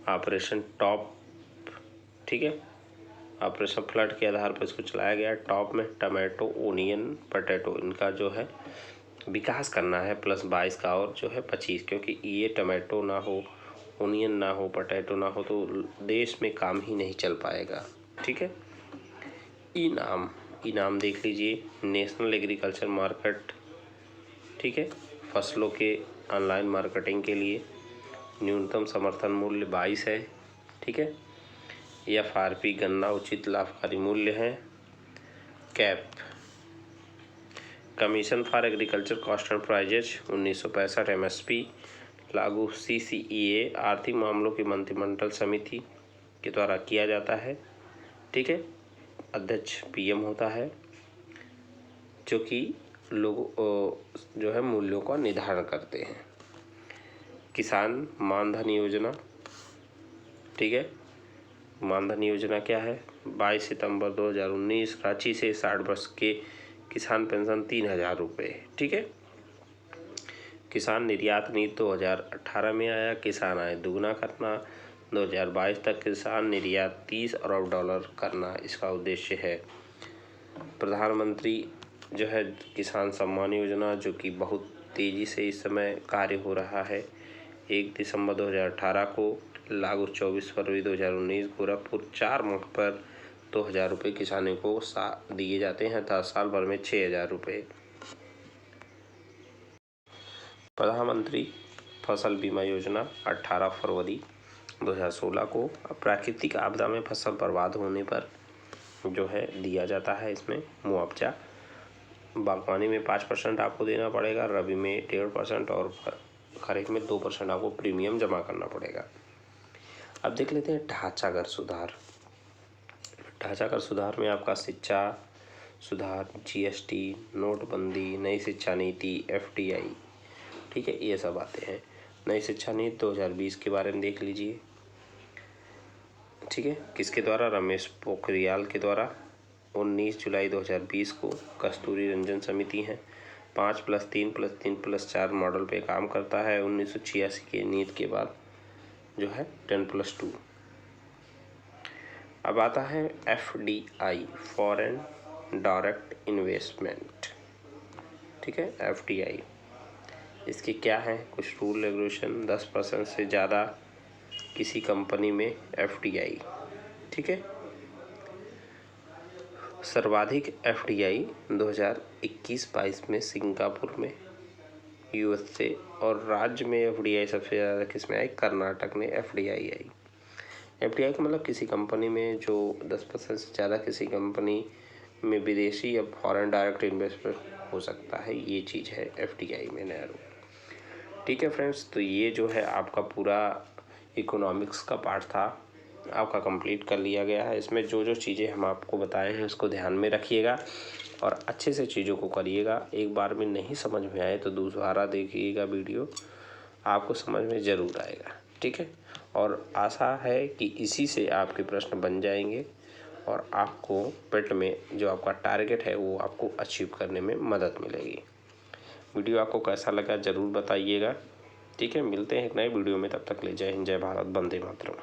ऑपरेशन टॉप, ठीक है, ऑपरेशन फ्लड के आधार पर इसको चलाया गया। टॉप में टमाटो, ओनियन, पोटैटो इनका जो है विकास करना है, प्लस 22 का और जो है 25, क्योंकि ये टमाटो ना हो, ओनियन ना हो, पोटैटो ना हो तो देश में काम ही नहीं चल पाएगा, ठीक है। इनाम देख लीजिए। नेशनल एग्रीकल्चर मार्केट, ठीक है, फसलों के ऑनलाइन मार्केटिंग के लिए। न्यूनतम समर्थन मूल्य 22 है, ठीक है। FRP गन्ना उचित लाभकारी मूल्य है। Cap commission for agriculture cost and prices 1965 MSP लागू। CCEA आर्थिक मामलों की मंत्रिमंडल समिति के द्वारा किया जाता है, ठीक है। अध्यक्ष PM होता है जो कि लोग जो है मूल्यों का निर्धारण करते हैं। किसान मानधन योजना, ठीक है, मानधन योजना क्या है? 22 सितंबर 2019 रांची से 60 वर्ष के किसान पेंशन 3,000 रुपये, ठीक है। किसान निर्यात नीति 2018 में आया। किसान आय दुगना करना। 2022 तक किसान निर्यात $30 अरब करना इसका उद्देश्य है। प्रधानमंत्री जो है किसान सम्मान योजना, जो कि बहुत तेज़ी से इस समय कार्य हो रहा है। 1 दिसंबर 2018 को लागू। 24 फरवरी 2019 गोरखपुर 4 माह पर 2,000 रुपये किसानों को दिए जाते हैं तथा साल भर में 6,000 रुपये। प्रधानमंत्री फसल बीमा योजना 18 फरवरी 2016 को प्राकृतिक आपदा में फसल बर्बाद होने पर जो है दिया जाता है इसमें मुआवजा। बागवानी में 5% आपको देना पड़ेगा, रबी में 1.5% और खरीफ में 2% आपको प्रीमियम जमा करना पड़ेगा। अब देख लेते हैं ढांचागत सुधार। ढांचागत सुधार में आपका शिक्षा सुधार, GST, नोटबंदी, नई शिक्षा नीति, FDI, ठीक है, ये सब आते हैं। नई शिक्षा नीति 2020 के बारे में देख लीजिए, ठीक है, किसके द्वारा? रमेश पोखरियाल के द्वारा। 19 जुलाई 2020 को कस्तूरी रंजन समिति है। 5+3+3+4 मॉडल पे काम करता है। 1986 के नीति के बाद जो है 10+2। अब आता है FDI, फॉरेन डायरेक्ट इन्वेस्टमेंट, ठीक है, FDI। इसके क्या है? कुछ रूल रेगुलेशन। 10% से ज़्यादा किसी कंपनी में FDI, ठीक है। सर्वाधिक FDI 2021-22 में सिंगापुर में, USA, और राज्य में FDI सबसे ज़्यादा किसमें आई? कर्नाटक में FDI आई। FDI का मतलब किसी कंपनी में जो 10% से ज़्यादा किसी कंपनी में विदेशी या फॉरेन डायरेक्ट इन्वेस्टमेंट हो सकता है, ये चीज़ है FDI में नया रूल, ठीक है फ्रेंड्स। तो ये जो है आपका पूरा इकोनॉमिक्स का पार्ट था, आपका कंप्लीट कर लिया गया है। इसमें जो जो चीज़ें हम आपको बताए हैं उसको ध्यान में रखिएगा और अच्छे से चीज़ों को करिएगा। एक बार में नहीं समझ में आए तो दोबारा देखिएगा वीडियो, आपको समझ में ज़रूर आएगा, ठीक है। और आशा है कि इसी से आपके प्रश्न बन जाएंगे और आपको पेट में जो आपका टारगेट है वो आपको अचीव करने में मदद मिलेगी। वीडियो आपको कैसा लगा ज़रूर बताइएगा, ठीक है। मिलते हैं एक नए वीडियो में, तब तक ले जय हिंद, जय भारत, वंदे मातरम।